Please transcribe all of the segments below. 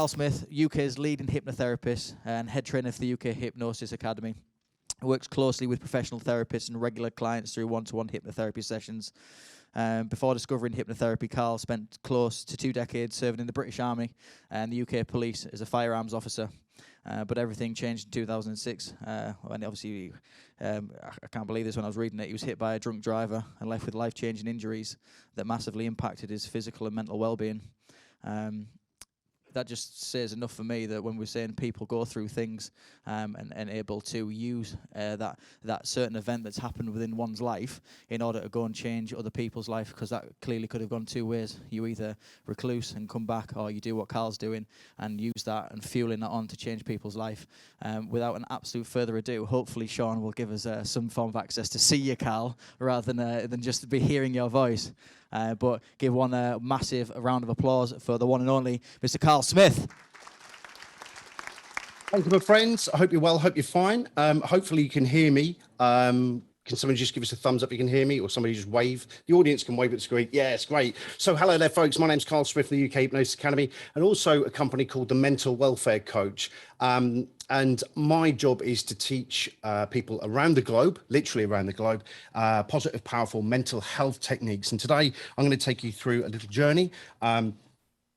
Karl Smith, UK's leading hypnotherapist and head trainer for the UK Hypnosis Academy. Works closely with professional therapists and regular clients through one-to-one hypnotherapy sessions. Before discovering hypnotherapy, Karl spent close to 2 decades serving in the British Army and the UK Police as a firearms officer. But everything changed in 2006 when obviously, I can't believe this when I was reading it, he was hit by a drunk driver and left with life-changing injuries that massively impacted his physical and mental well-being. That just says enough for me that when we're saying people go through things and able to use that certain event that's happened within one's life in order to go and change other people's life, because that clearly could have gone 2 ways. You either recluse and come back, or you do what Karl's doing and use that and fueling that on to change people's life. Without an absolute further ado, hopefully Sean will give us some form of access to see you, Karl, rather than just be hearing your voice. But give one a massive round of applause for the one and only Mr. Karl Smith. Thank you, my friends. I hope you're well. Hope you're fine. Hopefully you can hear me. Can someone just give us a thumbs up if you can hear me, or somebody just wave? The audience can wave at the screen. Yeah, it's great. So hello there, folks. My name's Karl Smith from the UK Hypnosis Academy, and also a company called the Mental Welfare Coach. And my job is to teach people around the globe, literally around the globe, positive, powerful mental health techniques. And today I'm going to take you through a little journey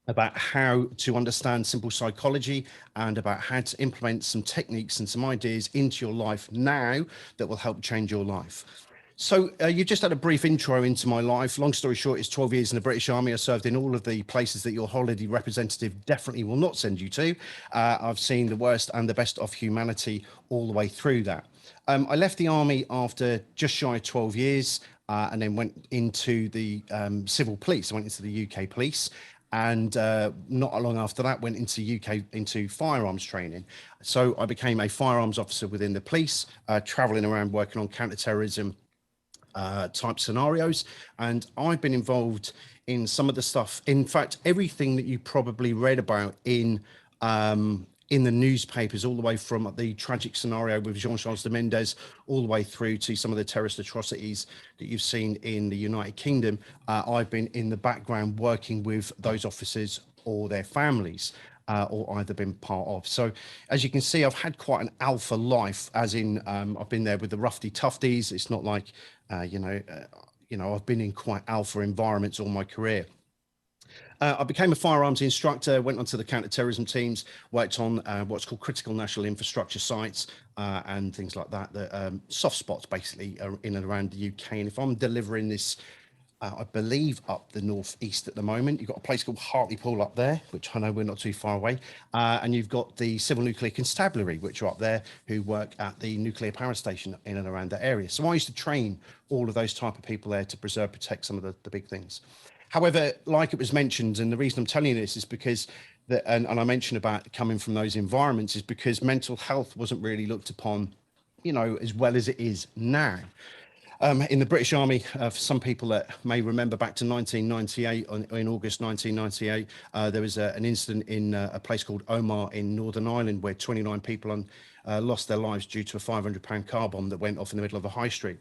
about how to understand simple psychology and about how to implement some techniques and some ideas into your life now that will help change your life. So you just had a brief intro into my life. Long story short, it's 12 years in the British Army. I served in all of the places that your holiday representative definitely will not send you to. I've seen the worst and the best of humanity all the way through that. I left the army after just shy of 12 years and then went into the civil police. I went into the UK police. And not long after that went into firearms training. So I became a firearms officer within the police, traveling around working on counter-terrorism type scenarios. And I've been involved in some of the stuff, in fact, everything that you probably read about in the newspapers, all the way from the tragic scenario with Jean-Charles de Mendes, all the way through to some of the terrorist atrocities that you've seen in the United Kingdom. I've been in the background working with those officers or their families, or either been part of. So as you can see, I've had quite an alpha life, as in I've been there with the roughy toughies. It's not like, I've been in quite alpha environments all my career. I became a firearms instructor, went onto the counter-terrorism teams, worked on what's called critical national infrastructure sites and things like that, soft spots basically in and around the UK. And if I'm delivering this, I believe up the northeast at the moment, you've got a place called Hartlepool up there, which I know we're not too far away. And you've got the Civil Nuclear Constabulary, which are up there, who work at the nuclear power station in and around that area. So I used to train all of those type of people there to preserve, protect some of the big things. However, like it was mentioned, and the reason I'm telling you this is because, and I mentioned about coming from those environments, is because mental health wasn't really looked upon, as well as it is now. In the British Army, for some people that may remember back to 1998, in August 1998, there was an incident in a place called Omagh in Northern Ireland where 29 people lost their lives due to a £500 car bomb that went off in the middle of a high street.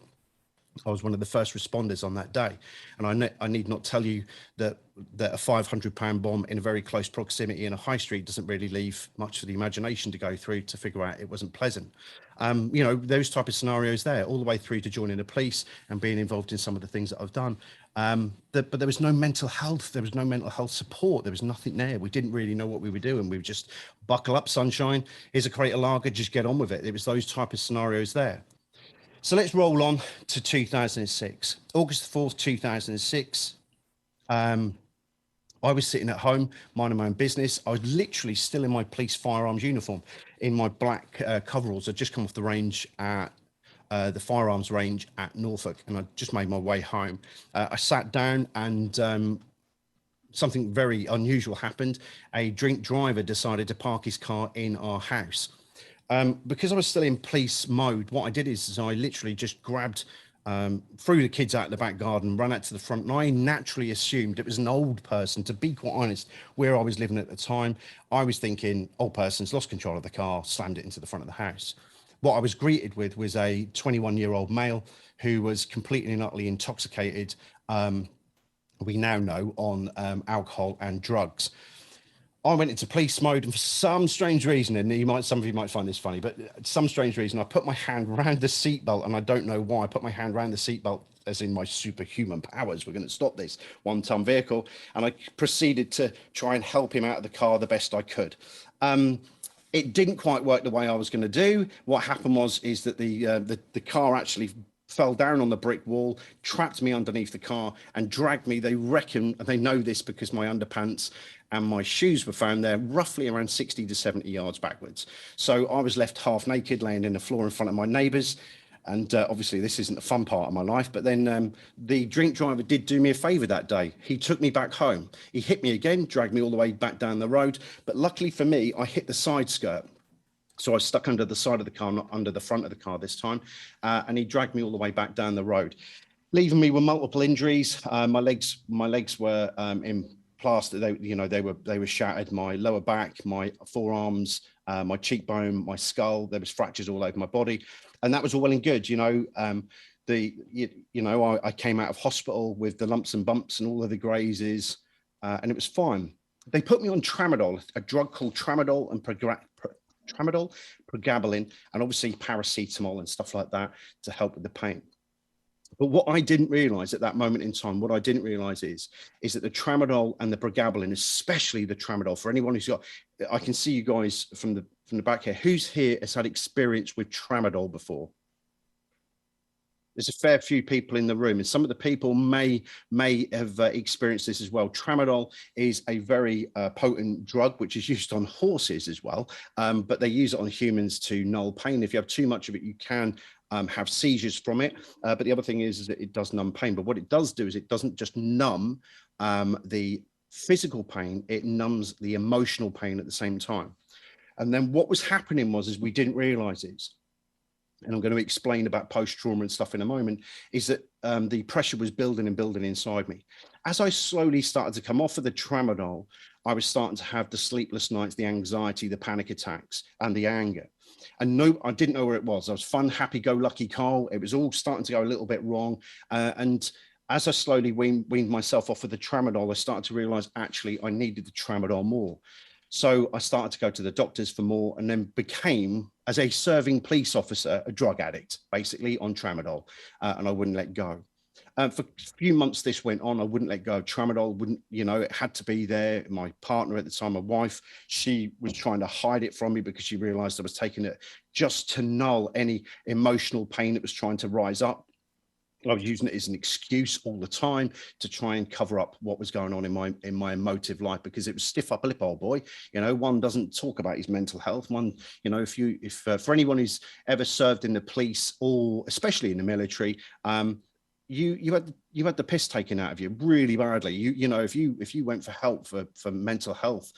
I was one of the first responders on that day. And I need not tell you that a £500 bomb in a very close proximity in a high street doesn't really leave much for the imagination to go through to figure out it wasn't pleasant. Those type of scenarios there, all the way through to joining the police and being involved in some of the things that I've done. But there was no mental health. There was no mental health support. There was nothing there. We didn't really know what we were doing. We were just buckle up, sunshine. Here's a crate of lager, just get on with it. It was those type of scenarios there. So let's roll on to 2006. August 4th, 2006. I was sitting at home, minding my own business. I was literally still in my police firearms uniform, in my black coveralls. I'd just come off the range at the firearms range at Norfolk, and I just made my way home. I sat down and something very unusual happened. A drink driver decided to park his car in our house. Because I was still in police mode, what I did is I literally just grabbed, threw the kids out in the back garden, ran out to the front, and I naturally assumed it was an old person. To be quite honest, where I was living at the time, I was thinking, old person's lost control of the car, slammed it into the front of the house. What I was greeted with was a 21-year-old male who was completely and utterly intoxicated, we now know, on alcohol and drugs. I went into police mode, and for some strange reason, and some of you might find this funny, but some strange reason, I put my hand around the seatbelt, and I don't know why. I put my hand around the seatbelt, as in my superhuman powers. We're going to stop this one-ton vehicle, and I proceeded to try and help him out of the car the best I could. It didn't quite work the way I was going to do. What happened is that the car actually fell down on the brick wall, trapped me underneath the car, and dragged me. They reckon, and they know this because my underpants and my shoes were found there roughly around 60 to 70 yards backwards. So I was left half naked, laying in the floor in front of my neighbours. And obviously, this isn't the fun part of my life. But then the drink driver did do me a favour that day. He took me back home. He hit me again, dragged me all the way back down the road. But luckily for me, I hit the side skirt. So I was stuck under the side of the car, not under the front of the car this time. And he dragged me all the way back down the road, leaving me with multiple injuries. My legs were in plaster. They were shattered. My lower back, my forearms, my cheekbone, my skull. There was fractures all over my body, and that was all well and good. I came out of hospital with the lumps and bumps and all of the grazes, and it was fine. They put me on tramadol, a drug called tramadol and pregabalin, and obviously paracetamol and stuff like that to help with the pain. But what I didn't realize at that moment in time, is that the tramadol and the pregabalin, especially the tramadol, for anyone who's got, I can see you guys from the back here, who's here has had experience with tramadol before? There's a fair few people in the room, and some of the people may have experienced this as well. Tramadol is a very potent drug, which is used on horses as well, but they use it on humans to null pain. If you have too much of it, you can have seizures from it. But the other thing is that it does numb pain. But what it does do is it doesn't just numb the physical pain, it numbs the emotional pain at the same time. And then what was happening was we didn't realize it, and I'm going to explain about post-trauma and stuff in a moment, is that the pressure was building and building inside me. As I slowly started to come off of the tramadol, I was starting to have the sleepless nights, the anxiety, the panic attacks, and the anger. And no, I didn't know where it was. I was fun, happy-go-lucky Karl. It was all starting to go a little bit wrong. And as I slowly weaned myself off of the tramadol, I started to realize actually I needed the tramadol more. So I started to go to the doctors for more, and then became, as a serving police officer, a drug addict, basically on tramadol, and I wouldn't let go. For a few months this went on, I wouldn't let go of tramadol, it had to be there. My partner at the time, my wife, she was trying to hide it from me because she realized I was taking it just to null any emotional pain that was trying to rise up. I was using it as an excuse all the time to try and cover up what was going on in my emotive life, because it was stiff upper lip, old boy. One doesn't talk about his mental health. If for anyone who's ever served in the police, or especially in the military, you had the piss taken out of you really badly. If you went for help for mental health,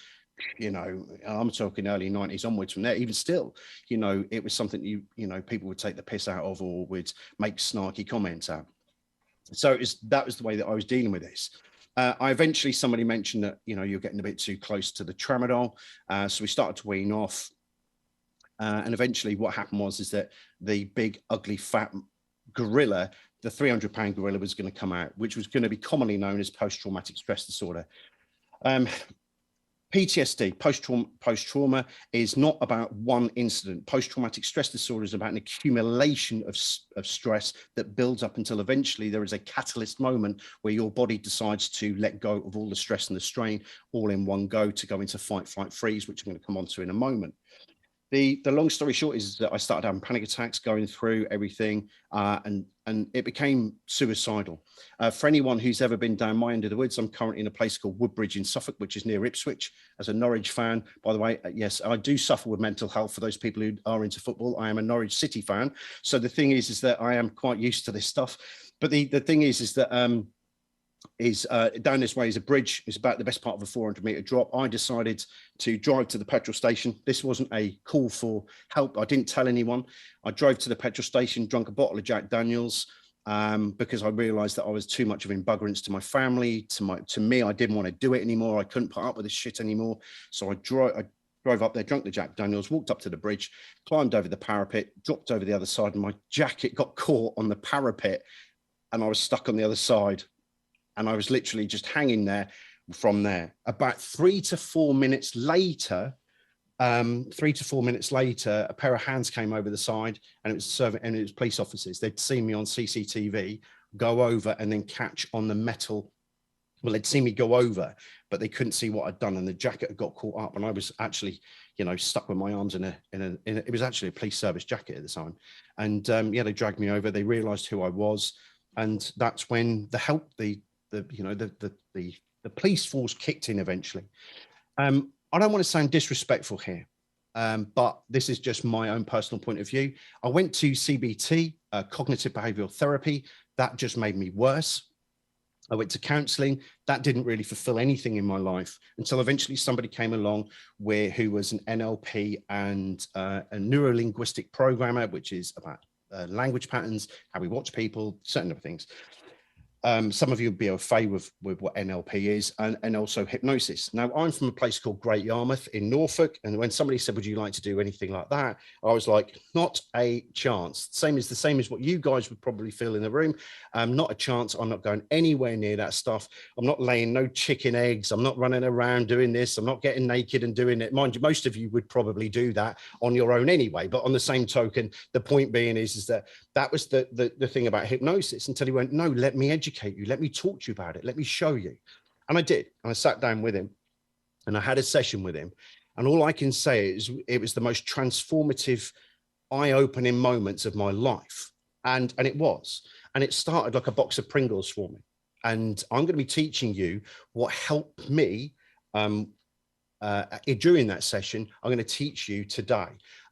I'm talking early 90s onwards from there, even still, it was something people would take the piss out of, or would make snarky comments out. So that was the way that I was dealing with this. Somebody mentioned that, you're getting a bit too close to the tramadol. So we started to wean off. And eventually what happened is that the big, ugly, fat gorilla, the 300-pound gorilla, was going to come out, which was going to be commonly known as post-traumatic stress disorder. PTSD, post-trauma, is not about one incident. Post-traumatic stress disorder is about an accumulation of stress that builds up until eventually there is a catalyst moment where your body decides to let go of all the stress and the strain all in one go, to go into fight, flight, freeze, which I'm going to come on to in a moment. The long story short is that I started having panic attacks, going through everything, and it became suicidal. For anyone who's ever been down my end of the woods, I'm currently in a place called Woodbridge in Suffolk, which is near Ipswich. As a Norwich fan, by the way, yes, I do suffer with mental health. For those people who are into football, I am a Norwich City fan. So the thing is that I am quite used to this stuff. But the thing is that down this way is a bridge. It's about the best part of a 400-meter drop. I decided to drive to the petrol station. This wasn't a call for help. I didn't tell anyone. I drove to the petrol station, drunk a bottle of Jack Daniels, because I realized that I was too much of an buggerance to my family, to me. I didn't want to do it anymore. I couldn't put up with this shit anymore. So I drove up there, drank the Jack Daniels, walked up to the bridge, climbed over the parapet, dropped over the other side, and my jacket got caught on the parapet, and I was stuck on the other side. And I was literally just hanging there from there. About 3 to 4 minutes later, a pair of hands came over the side, and it was police officers. They'd seen me on CCTV go over and then catch on the metal. Well, they'd seen me go over, but they couldn't see what I'd done, and the jacket had got caught up, and I was actually, stuck with my arms in a it was actually a police service jacket at the time. And yeah, they dragged me over. They realised who I was, and that's when the police force kicked in eventually. I don't want to sound disrespectful here, but this is just my own personal point of view. I went to CBT, cognitive behavioral therapy. That just made me worse. I went to counseling. That didn't really fulfill anything in my life until eventually somebody came along who was an NLP and a neuro-linguistic programmer, which is about language patterns, how we watch people, certain other things. Some of you will be au fait with what NLP is, and also hypnosis. Now, I'm from a place called Great Yarmouth in Norfolk, and when somebody said, would you like to do anything like that? I was like, not a chance. The same as what you guys would probably feel in the room. Not a chance. I'm not going anywhere near that stuff. I'm not laying no chicken eggs. I'm not running around doing this. I'm not getting naked and doing it. Mind you, most of you would probably do that on your own anyway. But on the same token, the point being is that was the thing about hypnosis, until he went, no, let me educate you. Let me talk to you about it. Let me show you. And I did. And I sat down with him and I had a session with him. And all I can say is it was the most transformative, eye-opening moments of my life. And it was. And it started like a box of Pringles for me. And I'm going to be teaching you what helped me during that session. I'm going to teach you today.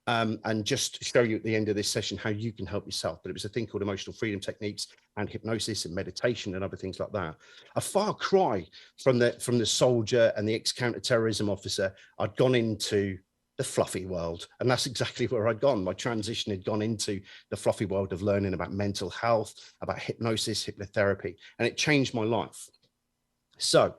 And just show you at the end of this session how you can help yourself. But it was a thing called emotional freedom techniques and hypnosis and meditation and other things like that. A far cry from the soldier and the ex-counterterrorism officer. I'd gone into the fluffy world, and that's exactly where I'd gone. My transition had gone into the fluffy world of learning about mental health, about hypnosis, hypnotherapy, and it changed my life. So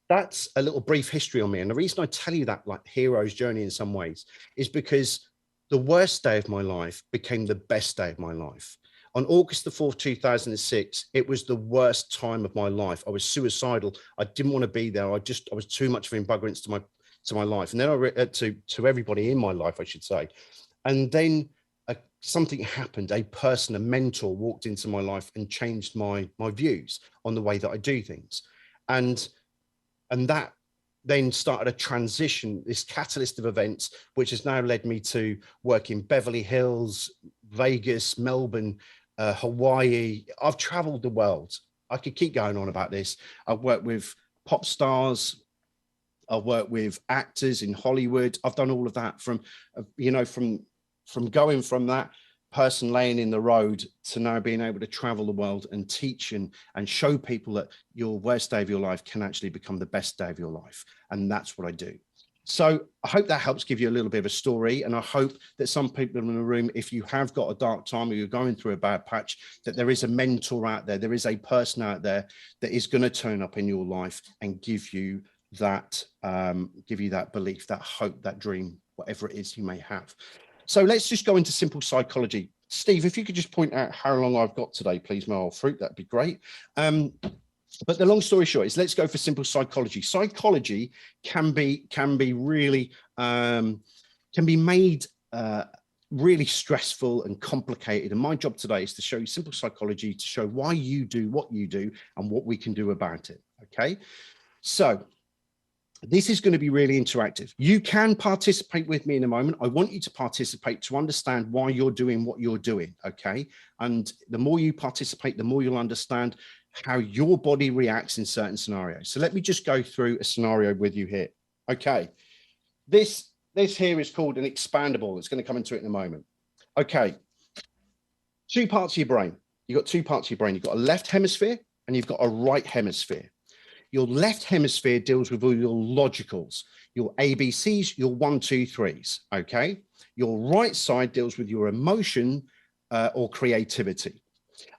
that's a little brief history on me. And the reason I tell you that, like hero's journey in some ways, is because the worst day of my life became the best day of my life. On August the 4th, 2006, it was the worst time of my life. I was suicidal. I didn't want to be there. I was too much of an encumbrance to my life. And then to everybody in my life, I should say. And then something happened. A person, a mentor walked into my life and changed my views on the way that I do things. And that then started a transition, this catalyst of events, which has now led me to work in Beverly Hills, Vegas, Melbourne, Hawaii. I've traveled the world. I could keep going on about this. I've worked with pop stars. I've worked with actors in Hollywood. I've done all of that from going from that person laying in the road to now being able to travel the world and teach and show people that your worst day of your life can actually become the best day of your life. And that's what I do. So I hope that helps give you a little bit of a story. And I hope that some people in the room, if you have got a dark time or you're going through a bad patch, that there is a mentor out there, there is a person out there that is going to turn up in your life and give you that belief, that hope, that dream, whatever it is you may have. So let's just go into simple psychology. Steve, if you could just point out how long I've got today, please, my old fruit, that'd be great. But the long story short is, let's go for simple psychology. Psychology can be really can be made really stressful and complicated. And my job today is to show you simple psychology, to show why you do what you do and what we can do about it. Okay, so this is going to be really interactive. You can participate with me in a moment. I want you to participate to understand why you're doing what you're doing, okay? And the more you participate, the more you'll understand how your body reacts in certain scenarios. So let me just go through a scenario with you here. Okay, this here is called an expandable. It's going to come into it in a moment. Okay, two parts of your brain. You've got two parts of your brain. You've got a left hemisphere and you've got a right hemisphere. Your left hemisphere deals with all your logicals, your ABCs, your 1, 2, 3s, okay? Your right side deals with your emotion or creativity.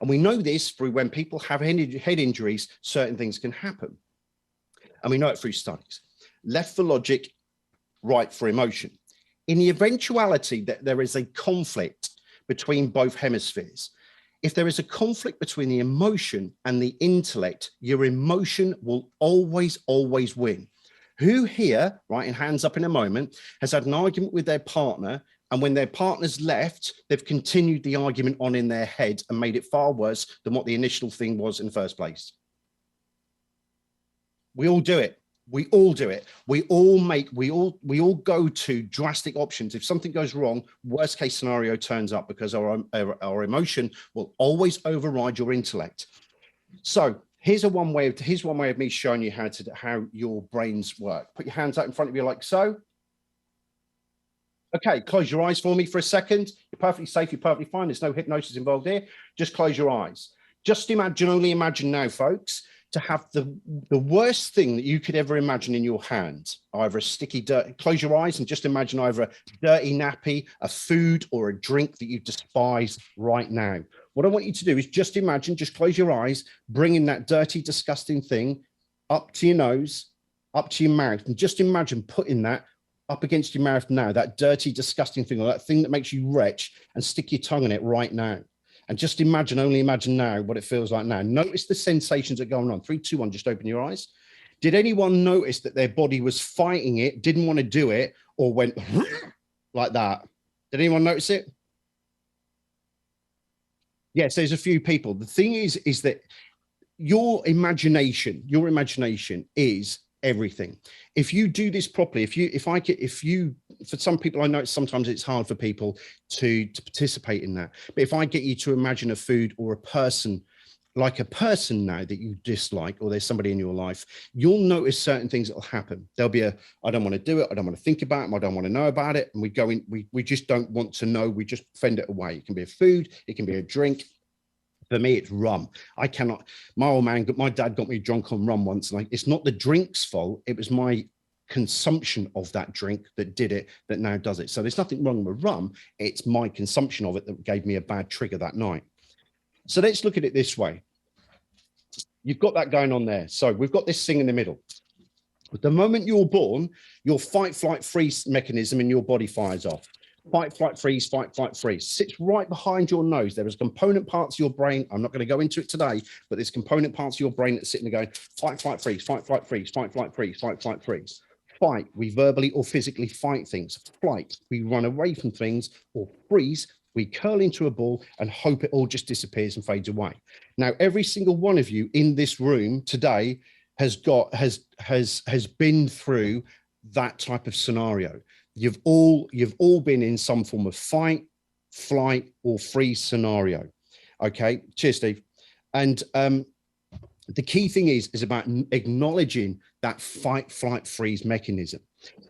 And we know this through when people have head injuries, certain things can happen. And we know it through studies. Left for logic, right for emotion. In the eventuality that there is a conflict between both hemispheres, If there is a conflict between the emotion and the intellect, your emotion will always, always win. Who here, right, in hands up in a moment, has had an argument with their partner, and when their partner's left, they've continued the argument on in their head and made it far worse than what the initial thing was in the first place? We all do it. We all do it. We all go to drastic options. If something goes wrong, worst case scenario turns up, because our emotion will always override your intellect. So here's one way of me showing you how your brains work. Put your hands out in front of you like so. Okay, close your eyes for me for a second. You're perfectly safe. You're perfectly fine. There's no hypnosis involved here. Just close your eyes. Just imagine, only imagine now, folks, to have the worst thing that you could ever imagine in your hand, either a sticky dirt. Close your eyes and just imagine either a dirty nappy, a food, or a drink that you despise right now. What I want you to do is just imagine, just close your eyes, bringing that dirty, disgusting thing up to your nose, up to your mouth, and just imagine putting that up against your mouth now, that dirty, disgusting thing, or that thing that makes you retch, and stick your tongue in it right now. And just imagine, only imagine now what it feels like now. Notice the sensations that are going on. 3, 2, 1, just open your eyes. Did anyone notice that their body was fighting it, didn't want to do it, or went like that? Did anyone notice it? Yes, there's a few people. The thing is that your imagination is everything. If you do this properly, for some people, I know sometimes it's hard for people to participate in that, but if I get you to imagine a food or a person, like a person now that you dislike, or there's somebody in your life, you'll notice certain things that will happen. There'll be I don't want to do it, I don't want to think about it, I don't want to know about it, and we just don't want to know, we just fend it away. It can be a food, it can be a drink. For me, it's rum. I cannot. My dad got me drunk on rum once, and it's not the drink's fault. It was my consumption of that drink that did it, that now does it. So there's nothing wrong with rum. It's my consumption of it that gave me a bad trigger that night. So let's look at it this way. You've got that going on there. So we've got this thing in the middle. At the moment you're born, your fight, flight, freeze mechanism in your body fires off. Fight, flight, freeze, fight, flight, freeze. Sits right behind your nose. There is component parts of your brain. I'm not going to go into it today, but there's component parts of your brain that's sitting there going, fight, flight, freeze, fight, flight, freeze, fight, flight, freeze, fight, flight, freeze. Fight, we verbally or physically fight things. Flight, we run away from things. Or freeze, we curl into a ball and hope it all just disappears and fades away. Now, every single one of you in this room today has been through that type of scenario. You've all been in some form of fight, flight, or freeze scenario. Okay, cheers, Steve. And the key thing is about acknowledging that fight, flight, freeze mechanism.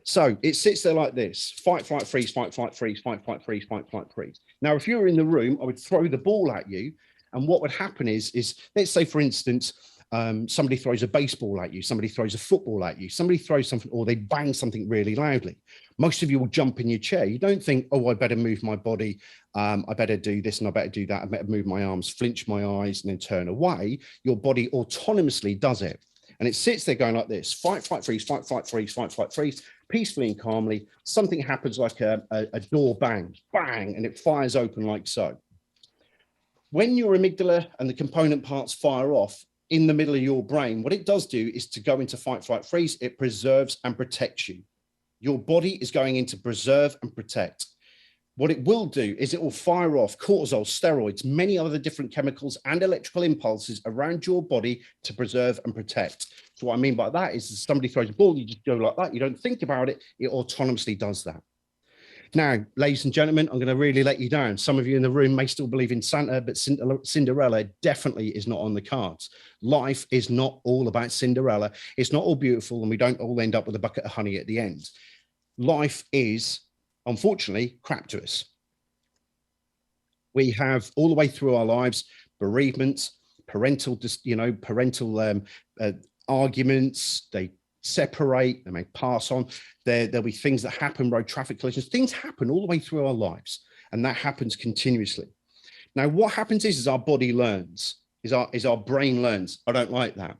So it sits there like this: fight, flight, freeze, fight, flight, freeze, fight, flight, freeze, fight, flight, freeze. Now, if you were in the room, I would throw the ball at you, and what would happen is let's say, for instance, somebody throws a baseball at you, somebody throws a football at you, somebody throws something, or they bang something really loudly. Most of you will jump in your chair. You don't think, oh, I better move my body. I better do this and I better do that. I better move my arms, flinch my eyes, and then turn away. Your body autonomously does it. And it sits there going like this: fight, flight, freeze, fight, flight, freeze, fight, flight, freeze, peacefully and calmly. Something happens, like a door bangs, bang, and it fires open like so. When your amygdala and the component parts fire off in the middle of your brain, what it does do is to go into fight, flight, freeze. It preserves and protects you. Your body is going into preserve and protect. What it will do is it will fire off cortisol, steroids, many other different chemicals and electrical impulses around your body to preserve and protect. So what I mean by that is, if somebody throws a ball, you just go like that. You don't think about it. It autonomously does that. Now, ladies and gentlemen, I'm going to really let you down. Some of you in the room may still believe in Santa, but Cinderella definitely is not on the cards. Life is not all about Cinderella. It's not all beautiful, and we don't all end up with a bucket of honey at the end. Life is, unfortunately, crap to us. We have, all the way through our lives, bereavements, parental arguments. They separate, they may pass on. There'll be things that happen, road traffic collisions. Things happen all the way through our lives, and that happens continuously. Now, what happens is our body learns, is our brain learns, I don't like that.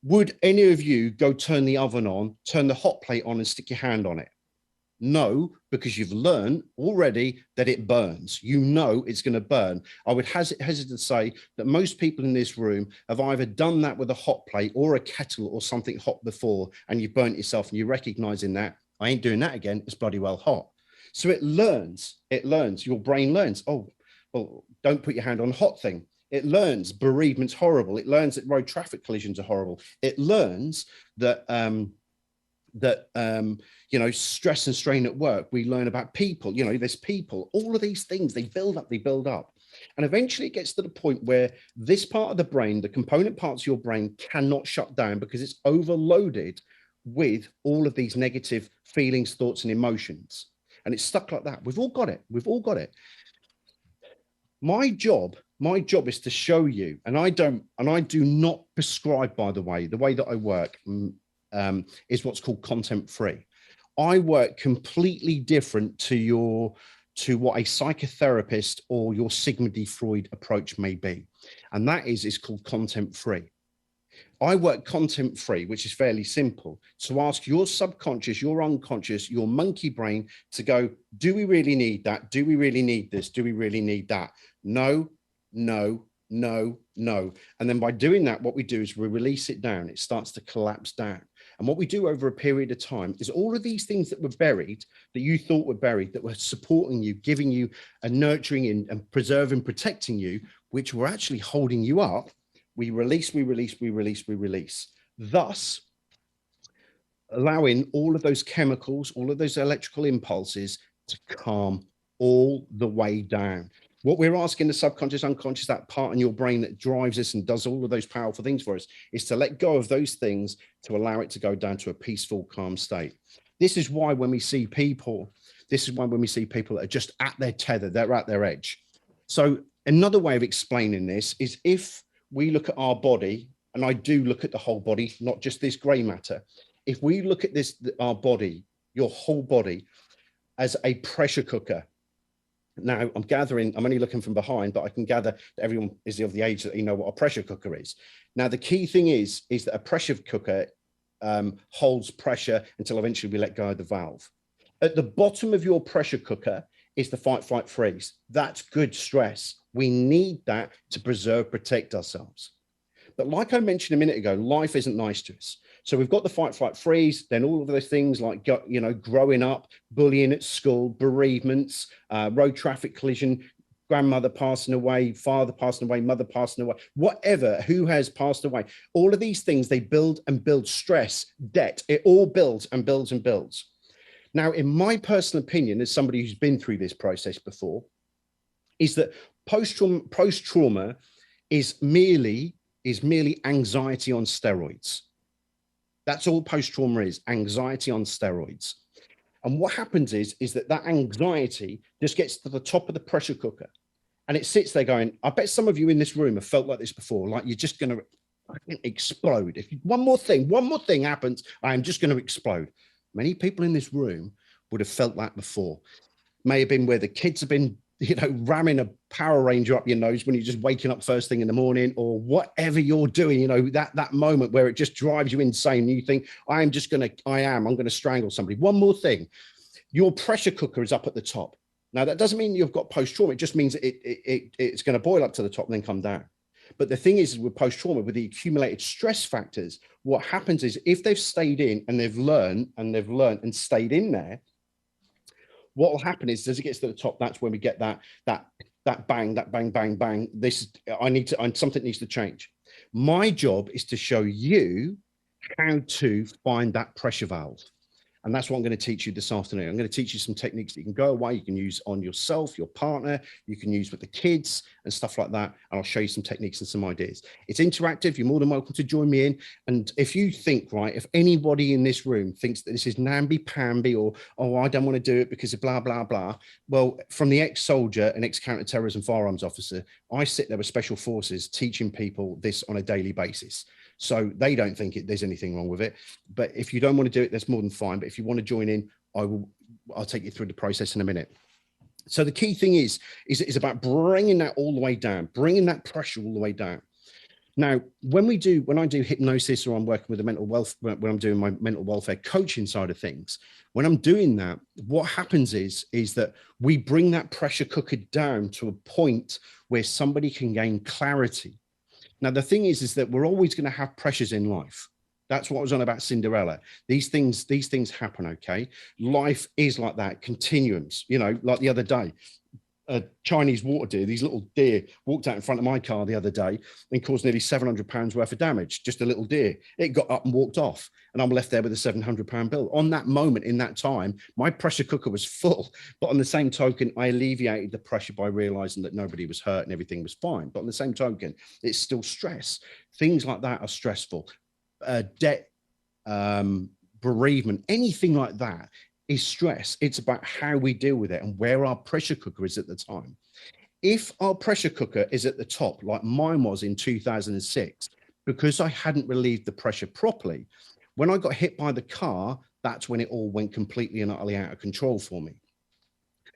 Would any of you go turn the oven on, turn the hot plate on, and stick your hand on it? No, because you've learned already that it burns. You know it's going to burn. I would hesitate to say that most people in this room have either done that with a hot plate or a kettle or something hot before, and you've burnt yourself, and you're recognizing that I ain't doing that again. It's bloody well hot. So it learns. Your brain learns. Oh, well, don't put your hand on a hot thing. It learns bereavement's horrible. It learns that road traffic collisions are horrible. It learns that stress and strain at work. We learn about people. There's people. All of these things, they build up, and eventually it gets to the point where this part of the brain, the component parts of your brain, cannot shut down because it's overloaded with all of these negative feelings, thoughts, and emotions, and it's stuck like that. We've all got it. My job is to show you, and I do not prescribe, by the way that I work is what's called content free. I work completely different to what a psychotherapist or your Sigmund Freud approach may be, and that is called content free. I work content free, which is fairly simple, to ask your subconscious, your unconscious, your monkey brain to go, do we really need that? Do we really need this? Do we really need that? No, no, no, no. And then by doing that, what we do is we release it down. It starts to collapse down. And what we do over a period of time is all of these things that were buried, that you thought were buried, that were supporting you, giving you a nurturing and preserving, protecting you, which were actually holding you up, we release, thus allowing all of those chemicals, all of those electrical impulses to calm all the way down. What we're asking the subconscious, unconscious, that part in your brain that drives us and does all of those powerful things for us, is to let go of those things to allow it to go down to a peaceful, calm state. This is why when we see people that are just at their tether, they're at their edge. So another way of explaining this is if we look at our body, and I do look at the whole body, not just this gray matter. If we look at our body, your whole body, as a pressure cooker. Now, I'm only looking from behind, but I can gather that everyone is of the age that you know what a pressure cooker is. Now, the key thing is that a pressure cooker holds pressure until eventually we let go of the valve. At the bottom of your pressure cooker is the fight, flight, freeze. That's good stress. We need that to preserve, protect ourselves. But like I mentioned a minute ago, life isn't nice to us. So we've got the fight, flight, freeze, then all of those things like, growing up, bullying at school, bereavements, road traffic collision, grandmother passing away, father passing away, mother passing away, whatever, who has passed away. All of these things, they build and build stress, debt. It all builds and builds and builds. Now, in my personal opinion, as somebody who's been through this process before, is that post-trauma is merely anxiety on steroids. That's all post-trauma is, anxiety on steroids. And what happens is that anxiety just gets to the top of the pressure cooker and it sits there going, I bet some of you in this room have felt like this before, like you're just going to explode. If one more thing happens, I am just going to explode. Many people in this room would have felt that before. May have been where the kids have been, ramming a Power Ranger up your nose when you're just waking up first thing in the morning, or whatever you're doing, that moment where it just drives you insane. And you think, I'm going to strangle somebody. One more thing, your pressure cooker is up at the top. Now, that doesn't mean you've got post-trauma. It just means it's going to boil up to the top and then come down. But the thing is with post-trauma, with the accumulated stress factors, what happens is if they've stayed in and they've learned and stayed in there, what will happen is as it gets to the top, that's when we get that bang, bang, bang. Something needs to change. My job is to show you how to find that pressure valve. And that's what I'm going to teach you this afternoon. I'm going to teach you some techniques that you can go away, you can use on yourself, your partner, you can use with the kids and stuff like that. And I'll show you some techniques and some ideas. It's interactive. You're more than welcome to join me in. And if you think, right, if anybody in this room thinks that this is namby-pamby or, oh, I don't want to do it because of blah, blah, blah. Well, from the ex-soldier and ex-counter-terrorism firearms officer, I sit there with special forces teaching people this on a daily basis. So they don't think there's anything wrong with it. But if you don't want to do it, that's more than fine. But if you want to join in, I'll take you through the process in a minute. So the key thing is about bringing that all the way down, bringing that pressure all the way down. Now, when I do hypnosis, or I'm working with the mental wealth, when I'm doing my mental welfare coaching side of things, when I'm doing that, what happens is that we bring that pressure cooker down to a point where somebody can gain clarity. Now, the thing is that we're always going to have pressures in life. That's what I was on about Cinderella. These things happen, okay? Life is like that, continuums, you know, like the other day. A Chinese water deer, these little deer, walked out in front of my car the other day and caused nearly £700 worth of damage. Just a little deer. It got up and walked off, and I'm left there with a £700 bill. On that moment, in that time, my pressure cooker was full. But on the same token, I alleviated the pressure by realizing that nobody was hurt and everything was fine. But on the same token, it's still stress. Things like that are stressful. Debt, bereavement, anything like that is stress. It's about how we deal with it and where our pressure cooker is at the time. If our pressure cooker is at the top, like mine was in 2006, because I hadn't relieved the pressure properly, when I got hit by the car, that's when it all went completely and utterly out of control for me.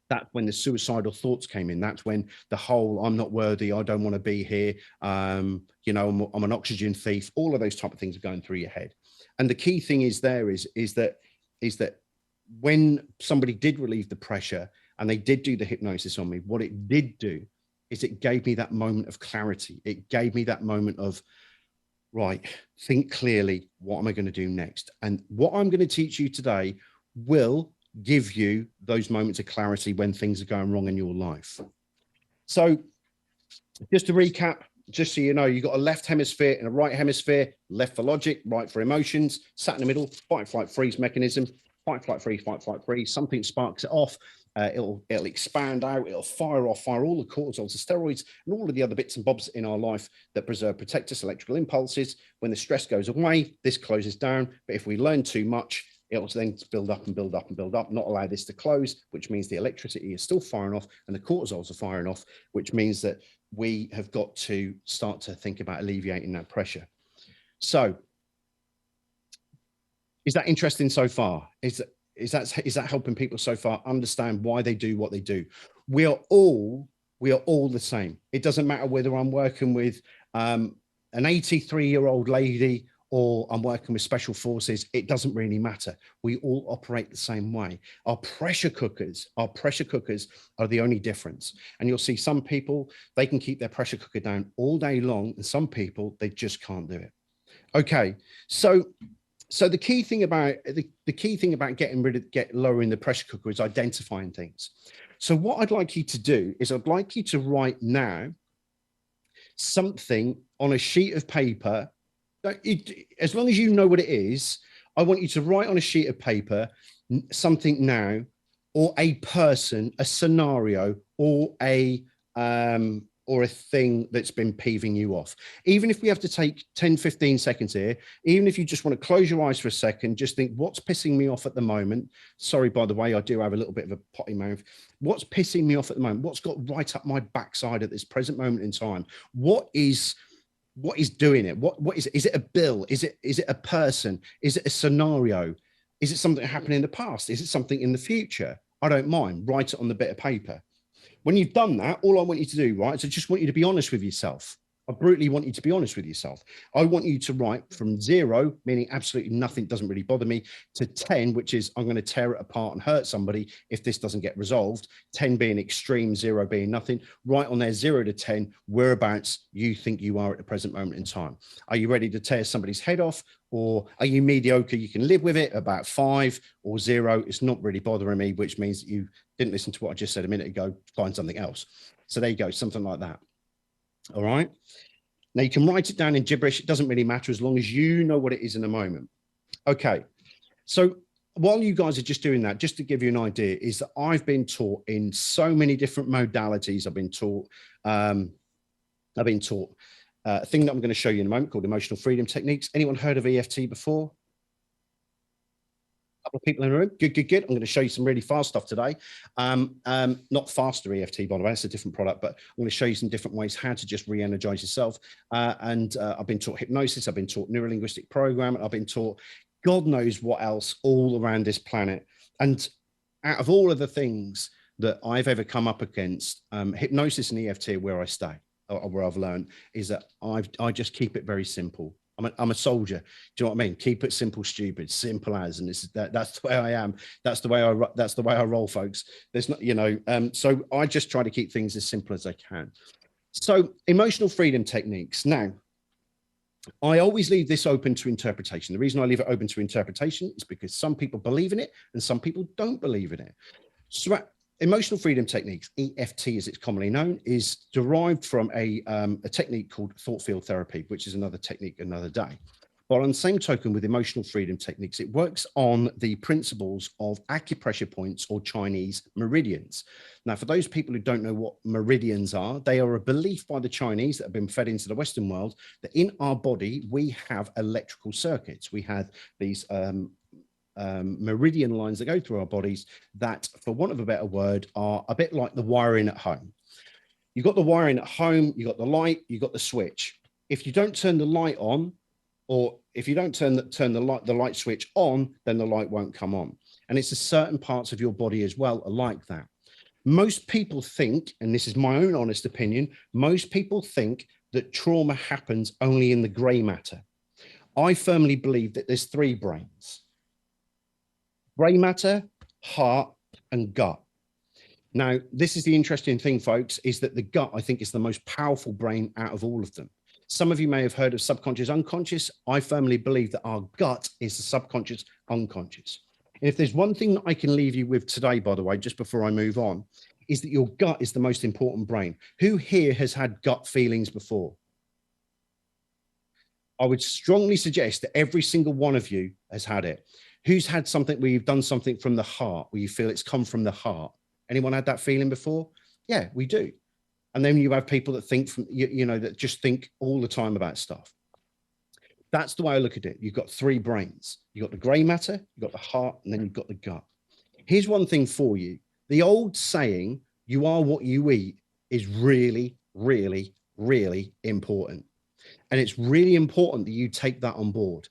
That's when the suicidal thoughts came in. That's when the whole, I'm not worthy, I don't want to be here, you know, I'm an oxygen thief, all of those type of things are going through your head. And the key thing is that when somebody did relieve the pressure and they did do the hypnosis on me, what it did do is it gave me that moment of clarity. It gave me that moment of, right, think clearly, what am I going to do next? And what I'm going to teach you today will give you those moments of clarity when things are going wrong in your life. So just to recap, just so you know, you've got a left hemisphere and a right hemisphere, left for logic, right for emotions, sat in the middle, fight, flight, freeze mechanism. Fight, flight, freeze. Something sparks it off. It'll expand out. It'll fire all the cortisol, the steroids, and all of the other bits and bobs in our life that protect us, electrical impulses. When the stress goes away, this closes down. But if we learn too much, it'll then build up and build up and build up, not allow this to close, which means the electricity is still firing off and the cortisols are firing off, which means that we have got to start to think about alleviating that pressure. So, is that interesting so far? Is that helping people so far understand why they do what they do? We are all the same. It doesn't matter whether I'm working with an 83-year-old lady or I'm working with special forces. It doesn't really matter. We all operate the same way. Our pressure cookers are the only difference. And you'll see some people, they can keep their pressure cooker down all day long, and some people, they just can't do it. Okay, so the key thing about lowering the pressure cooker is identifying things. So what I'd like you to do is I'd like you to write now something on a sheet of paper. As long as you know what it is, I want you to write on a sheet of paper something now, or a person, a scenario, or a thing that's been peeving you off. Even if we have to take 10, 15 seconds here, even if you just want to close your eyes for a second, just think, what's pissing me off at the moment? Sorry, by the way, I do have a little bit of a potty mouth. What's pissing me off at the moment? What's got right up my backside at this present moment in time? What is doing it? What is it? Is it a bill? Is it a person? Is it a scenario? Is it something that happened in the past? Is it something in the future? I don't mind. Write it on the bit of paper. When you've done that, all I want you to do, right, is I just want you to be honest with yourself. I brutally want you to be honest with yourself. I want you to write from 0, meaning absolutely nothing doesn't really bother me, to 10, which is I'm going to tear it apart and hurt somebody if this doesn't get resolved. 10 being extreme, 0 being nothing. Right on there, 0 to 10, whereabouts you think you are at the present moment in time. Are you ready to tear somebody's head off? Or are you mediocre? You can live with it, about 5 or 0. It's not really bothering me, which means that you didn't listen to what I just said a minute ago. Find something else. So there you go, something like that. All right. Now you can write it down in gibberish. It doesn't really matter as long as you know what it is in a moment. Okay. So while you guys are just doing that, just to give you an idea, is that I've been taught in so many different modalities. I've been taught a thing that I'm going to show you in a moment called emotional freedom techniques. Anyone heard of EFT before? A couple of people in the room. Good. I'm going to show you some really fast stuff today. Not faster EFT, by the way, it's a different product, but I'm going to show you some different ways how to just re-energize yourself. I've been taught hypnosis, I've been taught neurolinguistic programming, I've been taught God knows what else all around this planet. And out of all of the things that I've ever come up against, hypnosis and EFT are where I stay. or where I've learned, is that I just keep it very simple. I'm a soldier. Do you know what I mean? Keep it simple, stupid, simple as, and that's the way I am. That's the way I roll, folks. There's not, so I just try to keep things as simple as I can. So emotional freedom techniques. Now, I always leave this open to interpretation. The reason I leave it open to interpretation is because some people believe in it and some people don't believe in it. So emotional freedom techniques, EFT as it's commonly known, is derived from a technique called thought field therapy, which is another technique another day. But on the same token, with emotional freedom techniques, it works on the principles of acupressure points or Chinese meridians. Now, for those people who don't know what meridians are, they are a belief by the Chinese that have been fed into the Western world that in our body, we have electrical circuits. We have these meridian lines that go through our bodies that, for want of a better word, are a bit like the wiring at home. You've got the wiring at home, you've got the light, you've got the switch. If you don't turn the light on, or if you don't turn the light switch on, then the light won't come on. And it's a certain parts of your body as well are like that. Most people think, and this is my own honest opinion, most people think that trauma happens only in the gray matter. I firmly believe that there's three brains: gray matter, heart, and gut. Now, this is the interesting thing, folks, is that the gut, I think, is the most powerful brain out of all of them. Some of you may have heard of subconscious, unconscious. I firmly believe that our gut is the subconscious, unconscious. And if there's one thing that I can leave you with today, by the way, just before I move on, is that your gut is the most important brain. Who here has had gut feelings before? I would strongly suggest that every single one of you has had it. Who's had something where you've done something from the heart, where you feel it's come from the heart? Anyone had that feeling before? Yeah, we do. And then you have people that think that just think all the time about stuff. That's the way I look at it. You've got three brains. You've got the gray matter, you've got the heart, and then you've got the gut. Here's one thing for you. The old saying, you are what you eat, is really, really, really important. And it's really important that you take that on board,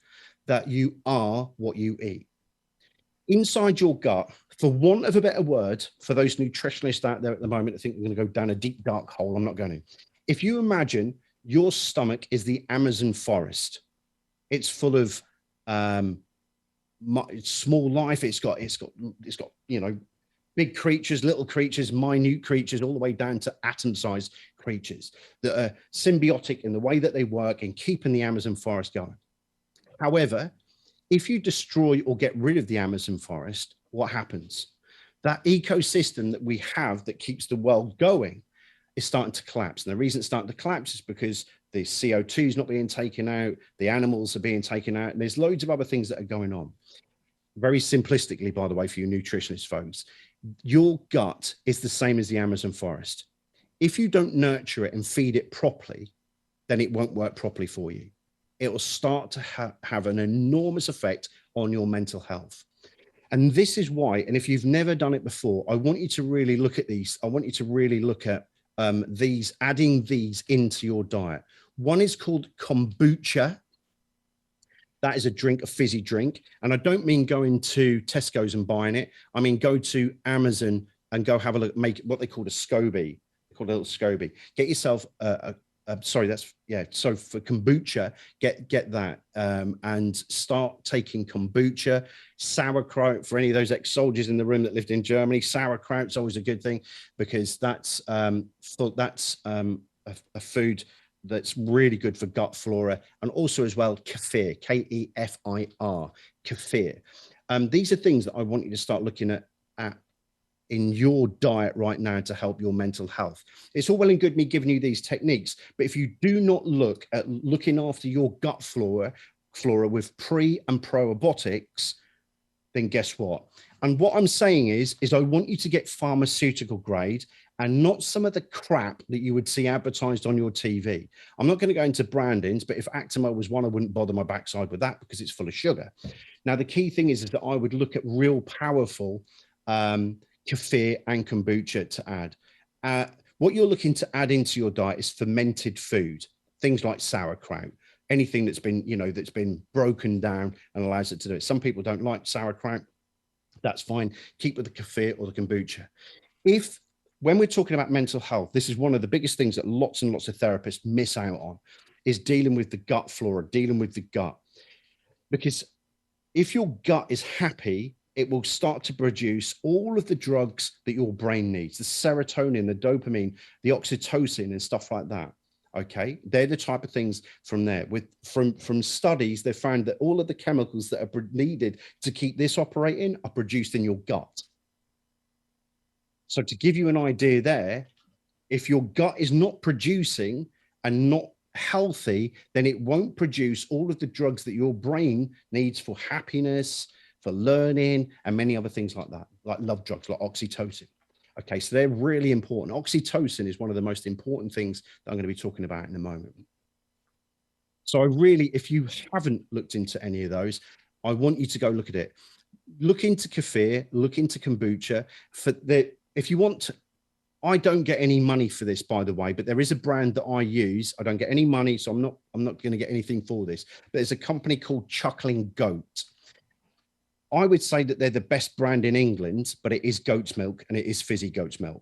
that you are what you eat. Inside your gut, for want of a better word, for those nutritionists out there at the moment that think we're going to go down a deep, dark hole, I'm not going to. If you imagine your stomach is the Amazon forest, it's full of small life. It's got big creatures, little creatures, minute creatures, all the way down to atom-sized creatures that are symbiotic in the way that they work in keeping the Amazon forest going. However, if you destroy or get rid of the Amazon forest, what happens? That ecosystem that we have that keeps the world going is starting to collapse. And the reason it's starting to collapse is because the CO2 is not being taken out, the animals are being taken out, and there's loads of other things that are going on. Very simplistically, by the way, for you nutritionist folks, your gut is the same as the Amazon forest. If you don't nurture it and feed it properly, then it won't work properly for you. It will start to have an enormous effect on your mental health. And this is why, and if you've never done it before, I want you to really look at these. I want you to really look at adding these into your diet. One is called kombucha. That is a drink, a fizzy drink. And I don't mean going to Tesco's and buying it. I mean, go to Amazon and go have a look, make what they call a SCOBY. They call it a little SCOBY. Get yourself so for kombucha, get that and start taking kombucha. Sauerkraut, for any of those ex-soldiers in the room that lived in Germany, sauerkraut's always a good thing, because that's a food that's really good for gut flora. And also as well, kefir, K-E-F-I-R, kefir. These are things that I want you to start looking at in your diet right now to help your mental health. It's all well and good me giving you these techniques, but if you do not look at looking after your gut flora with pre and probiotics, then guess what? And what I'm saying is I want you to get pharmaceutical grade and not some of the crap that you would see advertised on your TV. I'm not going to go into brandings, but if Actimel was one, I wouldn't bother my backside with that because it's full of sugar. Now, the key thing is that I would look at real powerful kefir and kombucha to add. What you're looking to add into your diet is fermented food, things like sauerkraut, anything that's been broken down and allows it to do it. Some people don't like sauerkraut. That's fine. Keep with the kefir or the kombucha. If when we're talking about mental health, this is one of the biggest things that lots and lots of therapists miss out on, is dealing with the gut flora, dealing with the gut. Because if your gut is happy, it will start to produce all of the drugs that your brain needs, the serotonin, the dopamine, the oxytocin, and stuff like that. Okay, they're the type of things from there. From studies, they found that all of the chemicals that are needed to keep this operating are produced in your gut. So to give you an idea there, if your gut is not producing and not healthy, then it won't produce all of the drugs that your brain needs for happiness, for learning, and many other things like that, like love drugs, like oxytocin. Okay, so they're really important. Oxytocin is one of the most important things that I'm going to be talking about in a moment. So I really, if you haven't looked into any of those, I want you to go look at it. Look into kefir, look into kombucha. If you want to, I don't get any money for this, by the way, but there is a brand that I use. I don't get any money, so I'm not going to get anything for this. But there's a company called Chuckling Goat. I would say that they're the best brand in England, but it is goat's milk and it is fizzy goat's milk.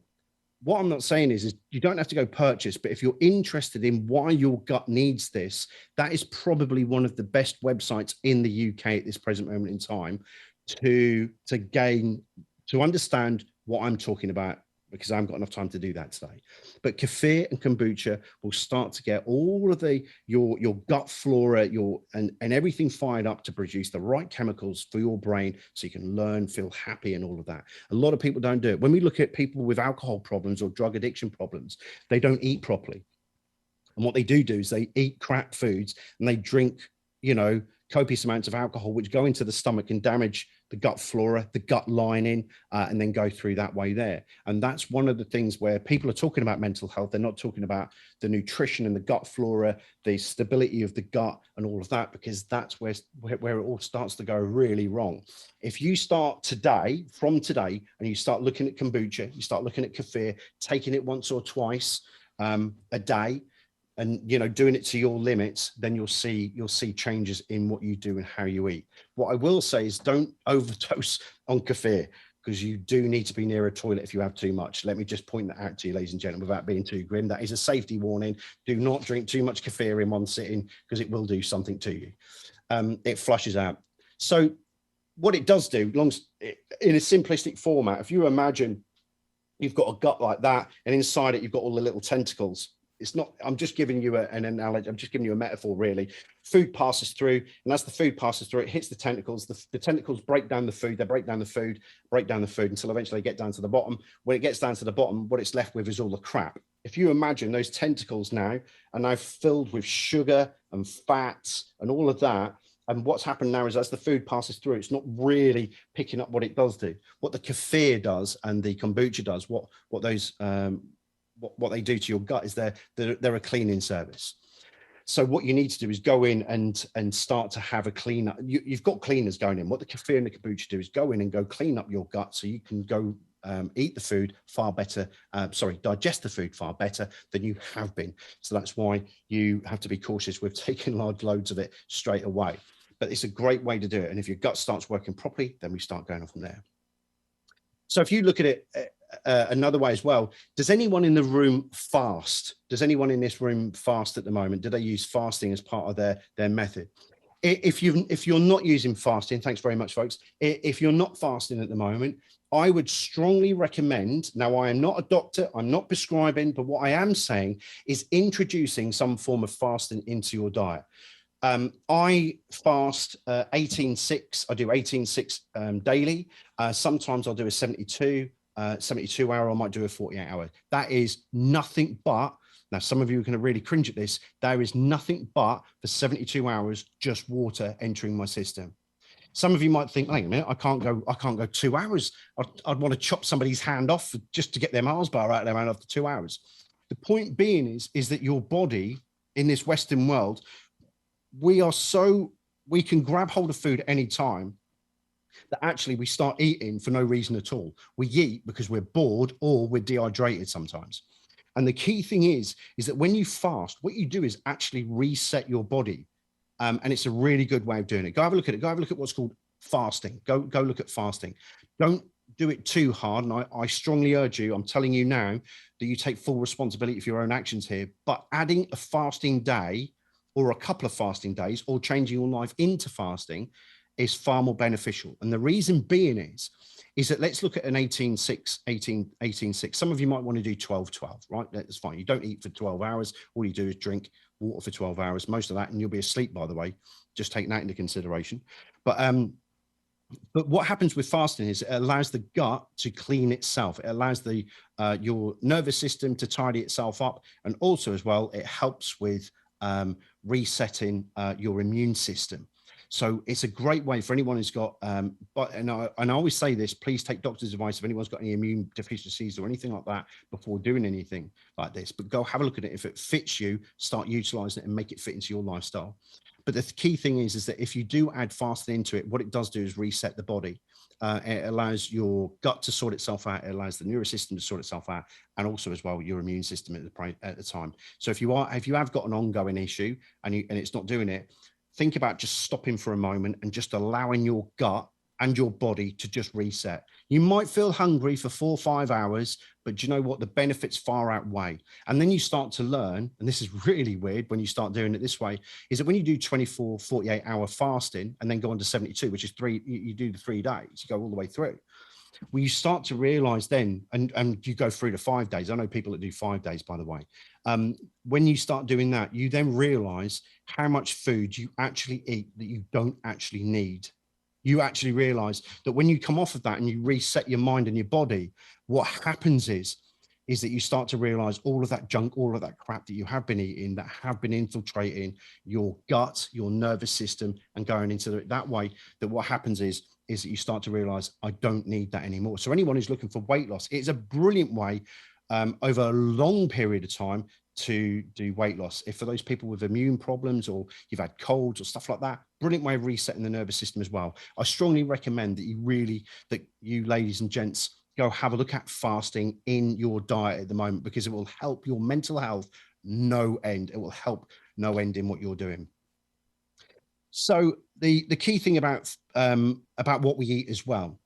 What I'm not saying is you don't have to go purchase, but if you're interested in why your gut needs this, that is probably one of the best websites in the UK at this present moment in time to understand what I'm talking about, because I haven't got enough time to do that today. But kefir and kombucha will start to get all of your gut flora, and everything fired up to produce the right chemicals for your brain so you can learn, feel happy, and all of that. A lot of people don't do it. When we look at people with alcohol problems or drug addiction problems, they don't eat properly. And what they do is they eat crap foods and they drink, copious amounts of alcohol, which go into the stomach and damage the gut flora, the gut lining, and then go through that way there. And that's one of the things where people are talking about mental health. They're not talking about the nutrition and the gut flora, the stability of the gut and all of that, because that's where it all starts to go really wrong. If you start from today, and you start looking at kombucha, you start looking at kefir, taking it once or twice a day, and doing it to your limits, then you'll see changes in what you do and how you eat. What I will say is don't overdose on kefir, because you do need to be near a toilet if you have too much. Let me just point that out to you, ladies and gentlemen, without being too grim. That is a safety warning. Do not drink too much kefir in one sitting, because it will do something to you. It flushes out. So what it does do, in a simplistic format, if you imagine you've got a gut like that, and inside it you've got all the little tentacles. It's not, I'm just giving you an analogy. I'm just giving you a metaphor, really. Food passes through, and as the food passes through, it hits the tentacles. The tentacles break down the food. They break down the food until eventually they get down to the bottom. When it gets down to the bottom, what it's left with is all the crap. If you imagine those tentacles now are now filled with sugar and fats and all of that, and what's happened now is as the food passes through, it's not really picking up what it does do. What the kefir does and the kombucha does, what they do to your gut is they're a cleaning service. So what you need to do is go in and start to have a cleanup. You've got cleaners going in. What the kefir and the kombucha do is go in and go clean up your gut so you can go eat the food far better, digest the food far better than you have been. So that's why you have to be cautious with taking large loads of it straight away. But it's a great way to do it. And if your gut starts working properly, then we start going on from there. So if you look at it another way as well, does anyone in the room fast? Does anyone in this room fast at the moment? Do they use fasting as part of their method? If you're not using fasting, thanks very much, folks. If you're not fasting at the moment, I would strongly recommend, now I am not a doctor, I'm not prescribing, but what I am saying is introducing some form of fasting into your diet. I fast 18/6. I do 18/6 daily. Sometimes I'll do a 72 hour. I might do a 48 hour. That is nothing but, now some of you are going to really cringe at this, there is nothing but for 72 hours just water entering my system. Some of you might think, hang a minute, I can't go 2 hours. I'd want to chop somebody's hand off just to get their Mars bar out of their hand after 2 hours. The point being is that your body in this Western world, we can grab hold of food at any time, that actually we start eating for no reason at all. We eat because we're bored or we're dehydrated sometimes. And the key thing is that when you fast, what you do is actually reset your body. And it's a really good way of doing it. Go have a look at it. Go have a look at what's called fasting. Go look at fasting. Don't do it too hard. And I strongly urge you, I'm telling you now, that you take full responsibility for your own actions here. But adding a fasting day or a couple of fasting days or changing your life into fasting is far more beneficial. And the reason being is that let's look at an 18-6, 18-6. Some of you might want to do 12-12, right? That's fine. You don't eat for 12 hours. All you do is drink water for 12 hours, most of that, and you'll be asleep, by the way, just taking that into consideration. But what happens with fasting is it allows the gut to clean itself. It allows the your nervous system to tidy itself up, and also as well, it helps with resetting your immune system. So it's a great way for anyone who's got, and I always say this, please take doctor's advice if anyone's got any immune deficiencies or anything like that before doing anything like this. But go have a look at it. If it fits you, start utilizing it and make it fit into your lifestyle. But the key thing is that if you do add fasting into it, what it does do is reset the body. It allows your gut to sort itself out. It allows the nervous system to sort itself out, and also as well your immune system at the time. So if you have got an ongoing issue and it's not doing it, think about just stopping for a moment and just allowing your gut and your body to just reset. You might feel hungry for 4 or 5 hours, but do you know what? The benefits far outweigh. And then you start to learn, and this is really weird when you start doing it this way, is that when you do 24, 48-hour fasting and then go on to 72, which is you do the 3 days, you go all the way through. Well, you start to realize then, and you go through to 5 days. I know people that do 5 days, by the way. When you start doing that, you then realize how much food you actually eat that you don't actually need. You actually realize that when you come off of that and you reset your mind and your body, what happens is that you start to realize all of that junk, all of that crap that you have been eating, that have been infiltrating your gut, your nervous system, and going into it that way, that what happens is that you start to realize, I don't need that anymore. So anyone who's looking for weight loss, it's a brilliant way over a long period of time to do weight loss. If for those people with immune problems or you've had colds or stuff like that, brilliant way of resetting the nervous system as well. I strongly recommend that you ladies and gents go have a look at fasting in your diet at the moment, because it will help your mental health no end. It will help no end in what you're doing. So the key thing about what we eat as well,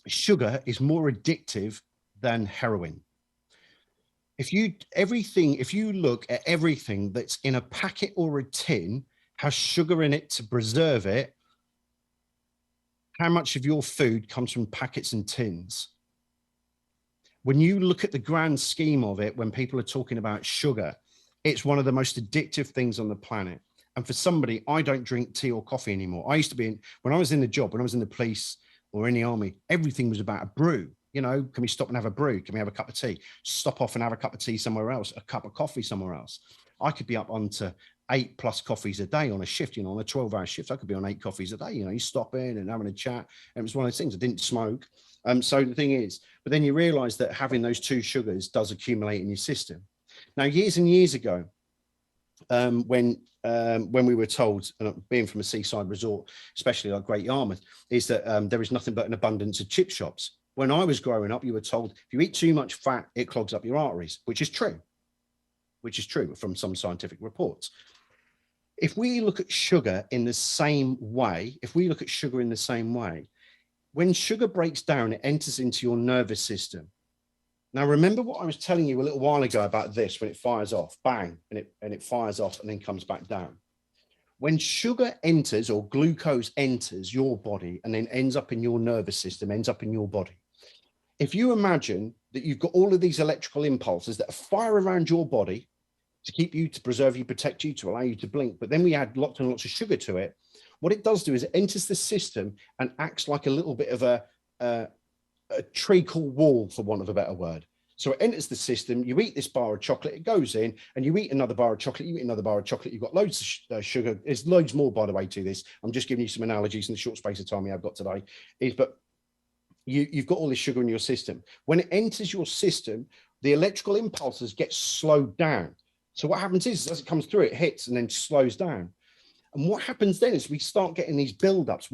sugar is more addictive than heroin. If you look at everything that's in a packet or a tin has sugar in it to preserve it, how much of your food comes from packets and tins? When you look at the grand scheme of it, when people are talking about sugar, it's one of the most addictive things on the planet. And for somebody, I don't drink tea or coffee anymore. I used to be when I was in the job, when I was in the police or in the army, everything was about a brew. You know, can we stop and have a brew? Can we have a cup of tea? Stop off and have a cup of tea somewhere else, a cup of coffee somewhere else. I could be up onto 8+ coffees a day on a shift, on a 12-hour shift. I could be on 8 coffees a day. You stop in and having a chat. And it was one of those things. I didn't smoke. So the thing is, but then you realize that having those 2 sugars does accumulate in your system. Now, years and years ago, when we were told, and being from a seaside resort, especially like Great Yarmouth, is that there is nothing but an abundance of chip shops. When I was growing up, you were told if you eat too much fat, it clogs up your arteries, which is true from some scientific reports. If we look at sugar in the same way, when sugar breaks down, it enters into your nervous system. Now, remember what I was telling you a little while ago about this, when it fires off, bang, and it fires off and then comes back down. When sugar enters or glucose enters your body and then ends up in your nervous system, ends up in your body. If you imagine that you've got all of these electrical impulses that fire around your body to keep you, to preserve you, protect you, to allow you to blink, but then we add lots and lots of sugar to it, what it does do is it enters the system and acts like a little bit of a treacle wall, for want of a better word. So it enters the system, you eat this bar of chocolate, it goes in, and you eat another bar of chocolate, you eat another bar of chocolate, you've got loads of sugar. There's loads more, by the way, to this. I'm just giving you some analogies in the short space of time we have got today. But you've got all this sugar in your system. When it enters your system, the electrical impulses get slowed down. So what happens is, as it comes through, it hits and then slows down. And what happens then is we start getting these buildups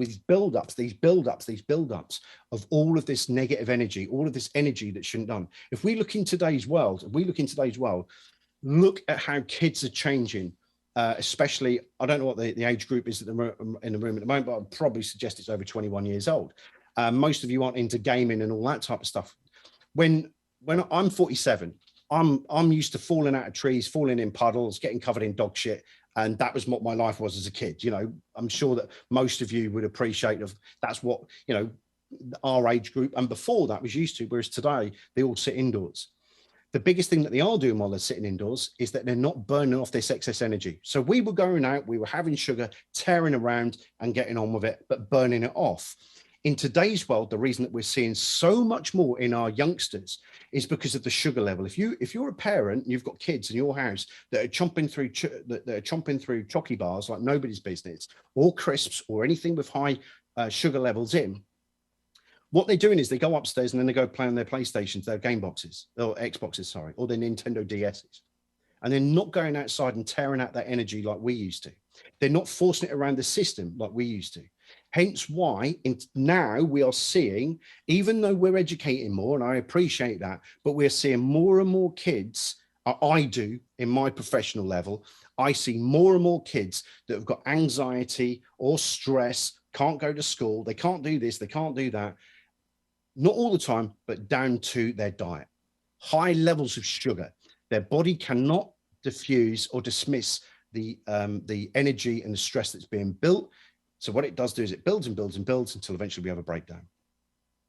of all of this negative energy, all of this energy that shouldn't done. If we look in today's world, look at how kids are changing, especially, I don't know what the age group is in the room at the moment, but I'd probably suggest it's over 21 years old. Most of you aren't into gaming and all that type of stuff. When I'm 47, I'm used to falling out of trees, falling in puddles, getting covered in dog shit. And that was what my life was as a kid. You know, I'm sure that most of you would appreciate that's what, you know, our age group and before that was used to, whereas today they all sit indoors. The biggest thing that they are doing while they're sitting indoors is that they're not burning off this excess energy. So we were going out, we were having sugar, tearing around and getting on with it, but burning it off. In today's world, the reason that we're seeing so much more in our youngsters is because of the sugar level. If you're a parent and you've got kids in your house that are chomping through chocolate bars like nobody's business, or crisps or anything with high sugar levels in, what they're doing is they go upstairs and then they go play on their PlayStations, their game boxes, or Xboxes, sorry, or their Nintendo DSs. And they're not going outside and tearing out that energy like we used to. They're not forcing it around the system like we used to. Hence why now we are seeing, even though we're educating more, and I appreciate that, but we're seeing more and more kids, I do in my professional level, I see more and more kids that have got anxiety or stress, can't go to school, they can't do this, they can't do that. Not all the time, but down to their diet. High levels of sugar. Their body cannot diffuse or dismiss the energy and the stress that's being built. So what it does do is it builds and builds and builds until eventually we have a breakdown.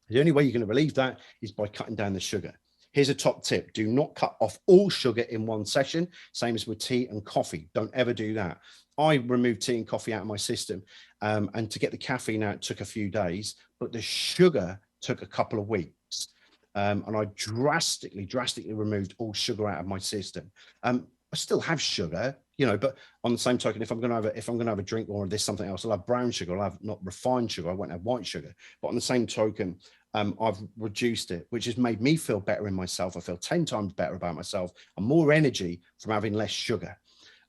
The only way you're going to relieve that is by cutting down the sugar. Here's a top tip. Do not cut off all sugar in one session. Same as with tea and coffee. Don't ever do that. I removed tea and coffee out of my system. And to get the caffeine out took a few days, but the sugar took a couple of weeks. And I drastically removed all sugar out of my system. I still have sugar, you know, but on the same token, if I'm going to have a drink or there's something else, I'll have brown sugar. I'll have not refined sugar. I won't have white sugar. But on the same token, I've reduced it, which has made me feel better in myself. I feel 10 times better about myself and more energy from having less sugar.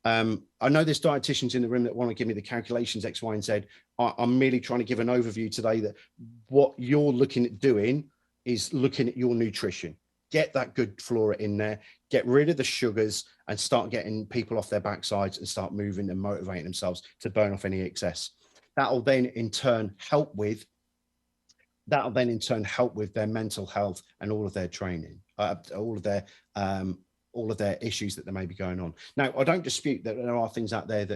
I know there's dietitians in the room that want to give me the calculations X, Y, and Z. I'm merely trying to give an overview today that what you're looking at doing is looking at your nutrition. Get that good flora in there, get rid of the sugars and start getting people off their backsides and start moving and motivating themselves to burn off any excess. That'll then in turn help with their mental health and all of their training, all of their issues that there may be going on. Now, I don't dispute that there are things out there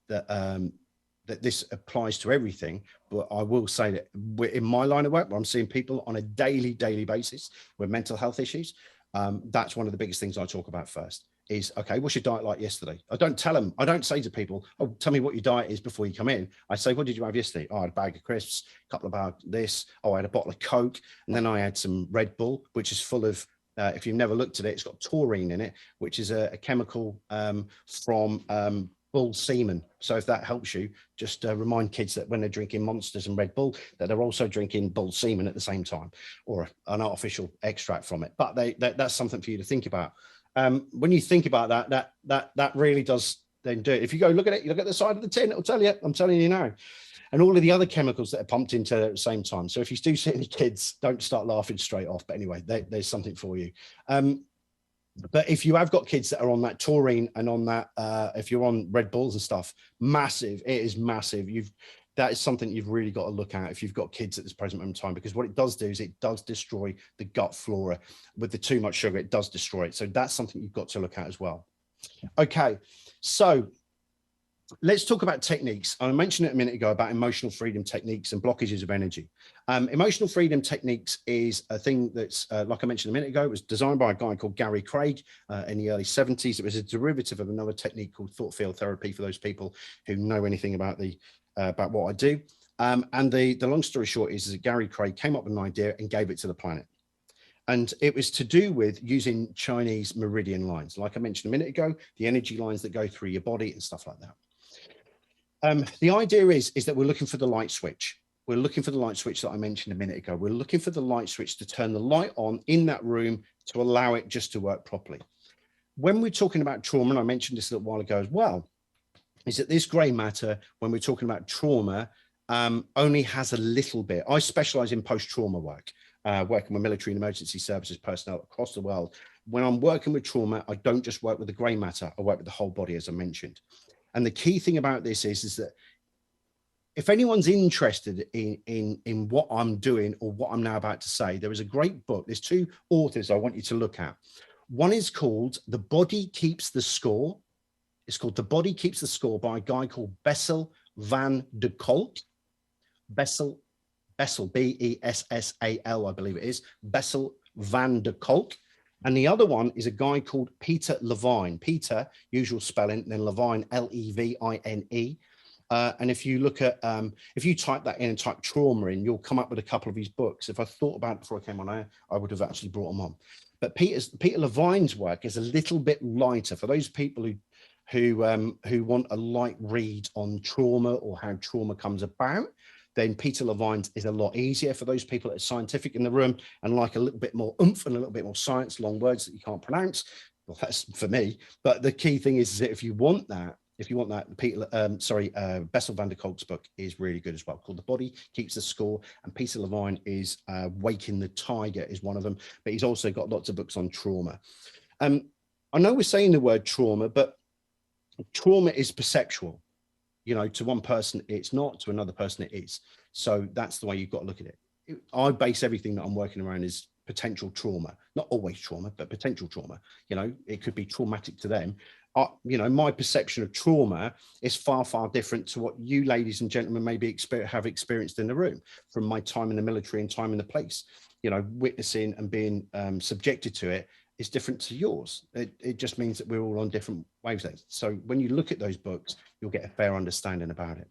that this applies to everything, but I will say that in my line of work, where I'm seeing people on a daily basis with mental health issues, that's one of the biggest things I talk about first is, okay, what's your diet like yesterday? I don't say to people, oh, tell me what your diet is before you come in. I say, what did you have yesterday? Oh, I had a bag of crisps, a couple of bags of this. Oh, I had a bottle of Coke. And then I had some Red Bull, which is full of, if you've never looked at it, it's got taurine in it, which is a chemical from bull semen. So if that helps you, just remind kids that when they're drinking Monsters and Red Bull, that they're also drinking bull semen at the same time, or an artificial extract from it. But that's something for you to think about. When you think about that really does then do it. If you go look at it, you look at the side of the tin, it'll tell you. I'm telling you now. And all of the other chemicals that are pumped into it at the same time. So if you do see any kids, don't start laughing straight off. But anyway, there's something for you. But if you have got kids that are on that taurine and on that, if you're on Red Bulls and stuff, massive, it is massive. That is something you've really got to look at if you've got kids at this present moment in time, because what it does do is it does destroy the gut flora. With the too much sugar, it does destroy it. So that's something you've got to look at as well. Okay, so let's talk about techniques. I mentioned it a minute ago about emotional freedom techniques and blockages of energy. Emotional freedom techniques is a thing that's, like I mentioned a minute ago, it was designed by a guy called Gary Craig in the early 70s. It was a derivative of another technique called thought field therapy for those people who know anything about about what I do. And the long story short is that Gary Craig came up with an idea and gave it to the planet. And it was to do with using Chinese meridian lines. Like I mentioned a minute ago, the energy lines that go through your body and stuff like that. The idea is that we're looking for the light switch. We're looking for the light switch that I mentioned a minute ago. We're looking for the light switch to turn the light on in that room to allow it just to work properly. When we're talking about trauma, and I mentioned this a little while ago as well, is that this gray matter, when we're talking about trauma, only has a little bit. I specialize in post-trauma work, working with military and emergency services personnel across the world. When I'm working with trauma, I don't just work with the gray matter, I work with the whole body, as I mentioned. And the key thing about this is that if anyone's interested in what I'm doing or what I'm now about to say, there is a great book. There's two authors I want you to look at. One is called The Body Keeps the Score. It's called The Body Keeps the Score by a guy called Bessel van de Kolk. Bessel, Bessel, I believe it is. Bessel van de Kolk. And the other one is a guy called Peter Levine. Peter, usual spelling, then Levine, Levine. And if you look at, if you type that in and type trauma in, you'll come up with a couple of his books. If I thought about it before I came on air, I would have actually brought them on. But Peter Levine's work is a little bit lighter for those people who want a light read on trauma or how trauma comes about. Then Peter Levine's is a lot easier for those people that are scientific in the room and like a little bit more oomph and a little bit more science, long words that you can't pronounce. Well, that's for me. But the key thing is that if you want that, Bessel van der Kolk's book is really good as well, called The Body Keeps the Score. And Peter Levine is Waking the Tiger is one of them, but he's also got lots of books on trauma. I know we're saying the word trauma, but trauma is perceptual. You know, to one person it's not, to another person it is. So that's the way you've got to look at it. I base everything that I'm working around is potential trauma, not always trauma, but potential trauma. You know, it could be traumatic to them. You know, my perception of trauma is far, far different to what you ladies and gentlemen maybe have experienced in the room from my time in the military and time in the police. You know, witnessing and being subjected to it is different to yours. It just means that we're all on different wavelengths. So when you look at those books, you'll get a fair understanding about it.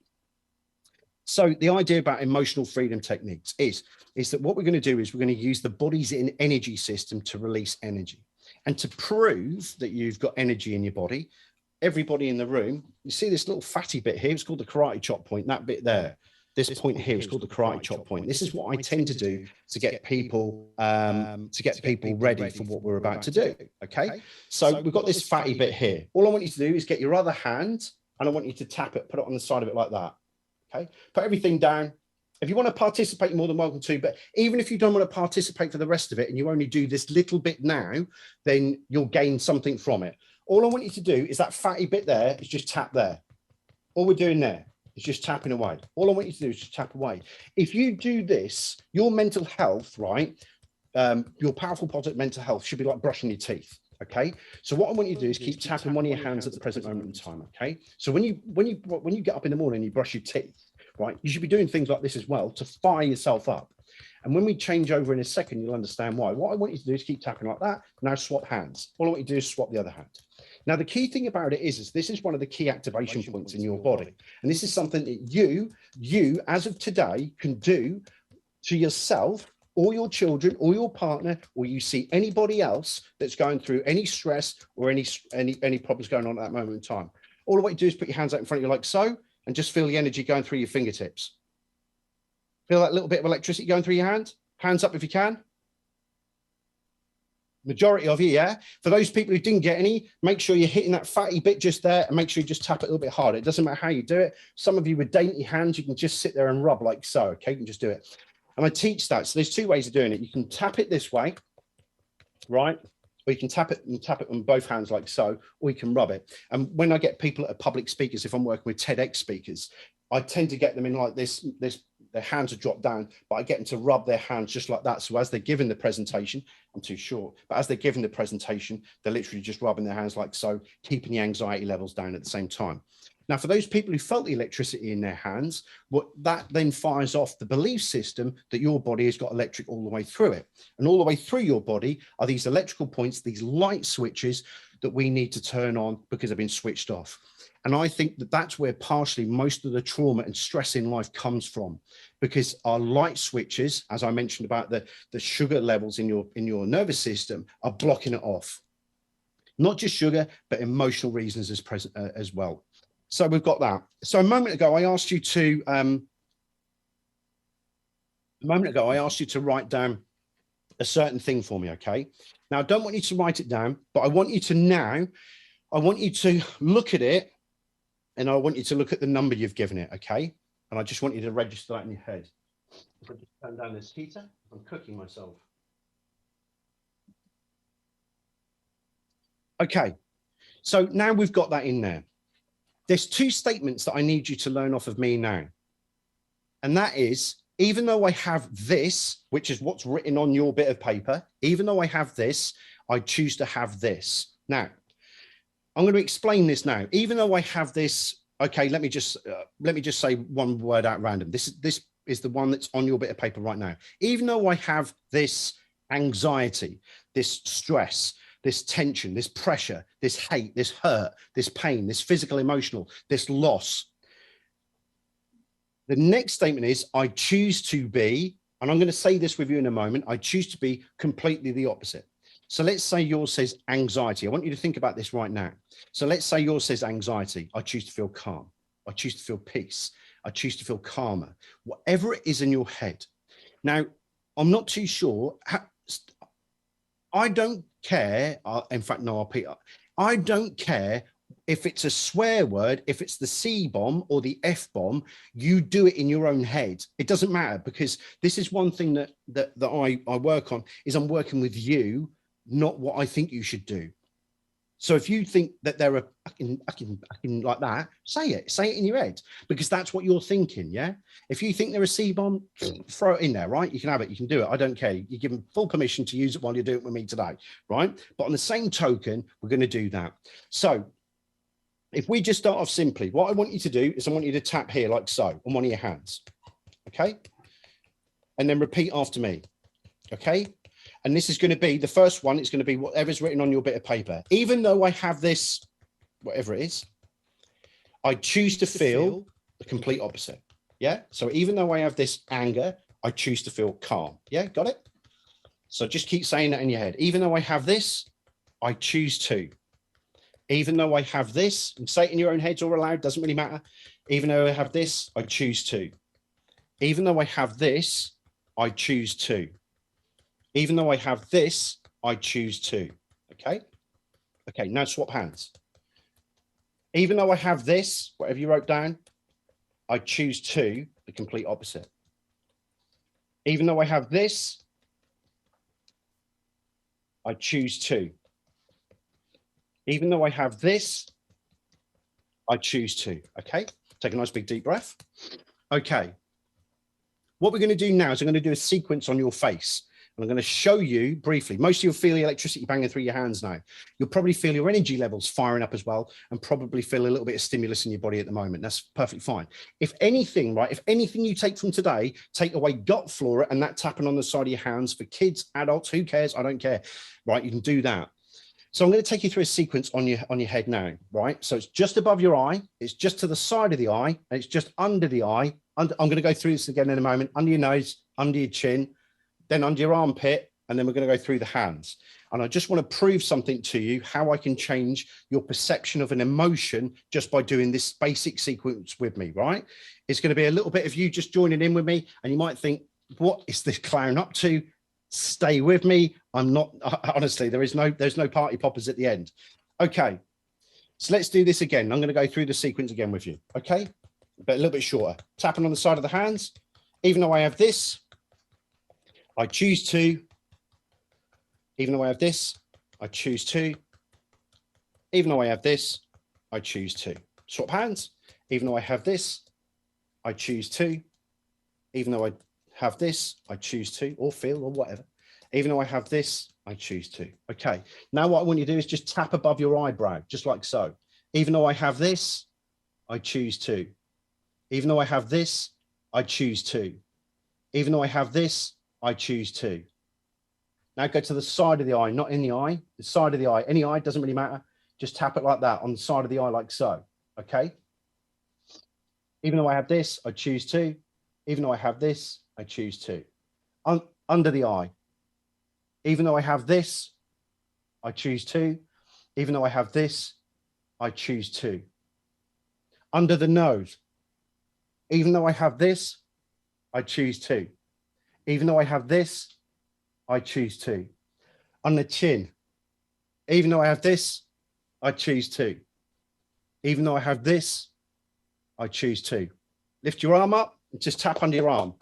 So the idea about emotional freedom techniques is that what we're going to do is we're going to use the body's energy system to release energy. And to prove that you've got energy in your body, everybody in the room, you see this little fatty bit here, it's called the karate chop point, that bit there. This point here is called the karate chop point. This is what I tend to do to get people ready for what we're about to do. Okay, so we've got this fatty bit here. All I want you to do is get your other hand and I want you to tap it, put it on the side of it like that. Okay, put everything down. If you want to participate, you're more than welcome to, but even if you don't want to participate for the rest of it and you only do this little bit now, then you'll gain something from it. All I want you to do is that fatty bit there is just tap there. All we're doing there is just tapping away. All I want you to do is just tap away. If you do this, your mental health, right, your powerful positive mental health should be like brushing your teeth. Okay, so what I want you to do is keep tapping one of your hands at the present moment in time. Okay, so when you get up in the morning and you brush your teeth, right, you should be doing things like this as well to fire yourself up. And when we change over in a second, you'll understand why. What I want you to do is keep tapping like that. Now swap hands. All I want you to do is swap the other hand. Now, the key thing about it is this is one of the key activation points in your body. And this is something that you as of today can do to yourself or your children or your partner, or you see anybody else that's going through any stress or any problems going on at that moment in time. All I want you to do is put your hands out in front of you like so, and just feel the energy going through your fingertips. Feel that little bit of electricity going through your hand? Hands up if you can. Majority of you, yeah? For those people who didn't get any, make sure you're hitting that fatty bit just there and make sure you just tap it a little bit harder. It doesn't matter how you do it. Some of you with dainty hands, you can just sit there and rub like so, okay? You can just do it. And I teach that. So there's two ways of doing it. You can tap it this way, right? Or you can tap it on both hands like so, or you can rub it. And when I get people at public speakers, if I'm working with TEDx speakers, I tend to get them in like this, their hands are dropped down, but I get them to rub their hands just like that. So as they're giving the presentation, I'm too short, but as they're giving the presentation, they're literally just rubbing their hands like so, keeping the anxiety levels down at the same time. Now, for those people who felt the electricity in their hands, what that then fires off the belief system that your body has got electric all the way through it. And all the way through your body are these electrical points, these light switches that we need to turn on because they've been switched off. And I think that that's where partially most of the trauma and stress in life comes from, because our light switches, as I mentioned about the sugar levels in your nervous system, are blocking it off. Not just sugar, but emotional reasons as well. So we've got that. So a moment ago, I asked you to write down a certain thing for me, okay? Now, I don't want you to write it down, but I want you to look at it, and I want you to look at the number you've given it, okay? And I just want you to register that in your head. If I just turn down this heater, I'm cooking myself. Okay, so now we've got that in there. There's two statements that I need you to learn off of me now. And that is, even though I have this, which is what's written on your bit of paper, even though I have this, I choose to have this. Now, I'm going to explain this now. Even though I have this, okay, let me just say one word at random. This is the one that's on your bit of paper right now. Even though I have this anxiety, this stress, this tension, this pressure, this hate, this hurt, this pain, this physical, emotional, this loss. The next statement is, I choose to be, and I'm going to say this with you in a moment, I choose to be completely the opposite. So let's say yours says anxiety. I want you to think about this right now. So let's say yours says anxiety. I choose to feel calm. I choose to feel peace. I choose to feel calmer. Whatever it is in your head. Now, I'm not too sure. I don't care. In fact, no, I'll Peter. I don't care if it's a swear word, if it's the C bomb or the F bomb, you do it in your own head. It doesn't matter, because this is one thing that I work on, is I'm working with you, not what I think you should do. So if you think that they're a like that, say it in your head, because that's what you're thinking. Yeah. If you think they're a C bomb, throw it in there, right? You can have it. You can do it. I don't care. You give them full permission to use it while you're doing it with me today. Right. But on the same token, we're going to do that. So if we just start off simply, what I want you to do is I want you to tap here like so on one of your hands. Okay. And then repeat after me. Okay. And this is going to be, the first one, it's going to be whatever's written on your bit of paper. Even though I have this, whatever it is, I choose to feel the complete opposite. Yeah. So even though I have this anger, I choose to feel calm. Yeah. Got it? So just keep saying that in your head. Even though I have this, I choose to. Even though I have this, and say it in your own heads or aloud, doesn't really matter. Even though I have this, I choose to. Even though I have this, I choose to. Even though I have this, I choose to. Okay. Okay. Now swap hands. Even though I have this, whatever you wrote down, I choose to, the complete opposite. Even though I have this, I choose to. Even though I have this, I choose to. Okay. Take a nice big deep breath. Okay. What we're going to do now is I'm going to do a sequence on your face. And I'm going to show you briefly. Most of you will feel the electricity banging through your hands now. You'll probably feel your energy levels firing up as well, and probably feel a little bit of stimulus in your body at the moment. That's perfectly fine. If anything, right, if anything you take from today, take away gut flora and that tapping on the side of your hands for kids, adults, who cares? I don't care. Right, you can do that. So I'm going to take you through a sequence on your head now, right? So it's just above your eye, it's just to the side of the eye, and it's just under the eye. I'm going to go through this again in a moment. Under your nose, under your chin, then under your armpit, and then we're going to go through the hands. And I just want to prove something to you, how I can change your perception of an emotion just by doing this basic sequence with me, right? It's going to be a little bit of you just joining in with me, and you might think, what is this clown up to? Stay with me. I'm not, honestly, there's no party poppers at the end. Okay, so let's do this again. I'm going to go through the sequence again with you, okay? But a little bit shorter. Tapping on the side of the hands. Even though I have this, I choose to. Even though I have this, I choose to. Even though I have this, I choose to. Swap hands. Even though I have this, I choose to. Even though I have this, I choose to, or feel, or whatever. Even though I have this, I choose to. Okay. Now what I want you to do is just tap above your eyebrow, just like so. Even though I have this, I choose to. Even though I have this, I choose to. Even though I have this, I choose to. Now go to the side of the eye, not in the eye, the side of the eye. Any eye, doesn't really matter. Just tap it like that on the side of the eye, like so. Okay. Even though I have this, I choose to. Even though I have this, I choose to. Under the eye. Even though I have this, I choose to. Even though I have this, I choose to. Under the nose. Even though I have this, I choose to. Even though I have this, I choose to. On the chin. Even though I have this, I choose to. Even though I have this, I choose to. Lift your arm up and just tap under your arm.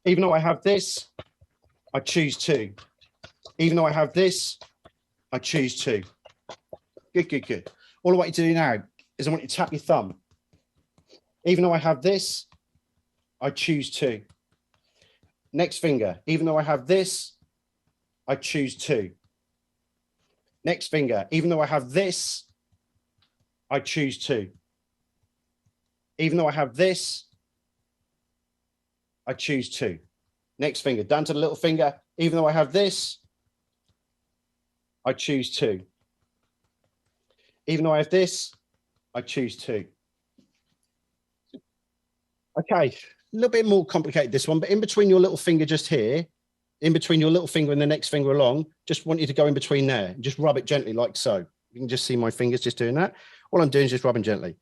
Even though I have this, I choose to. Even though I have this, I choose to. Good, good, good. All I want you to do now is I want you to tap your thumb. Even though I have this, I choose to. Next finger, even though I have this, I choose to. Next finger, even though I have this, I choose to. Even though I have this, I choose to. Next finger, down to the little finger, even though I have this, I choose to. Even though I have this, I choose to. Okay, a little bit more complicated this one, but in between your little finger just here, in between your little finger and the next finger along, just want you to go in between there. Just rub it gently like so. You can just see my fingers just doing that. All I'm doing is just rubbing gently.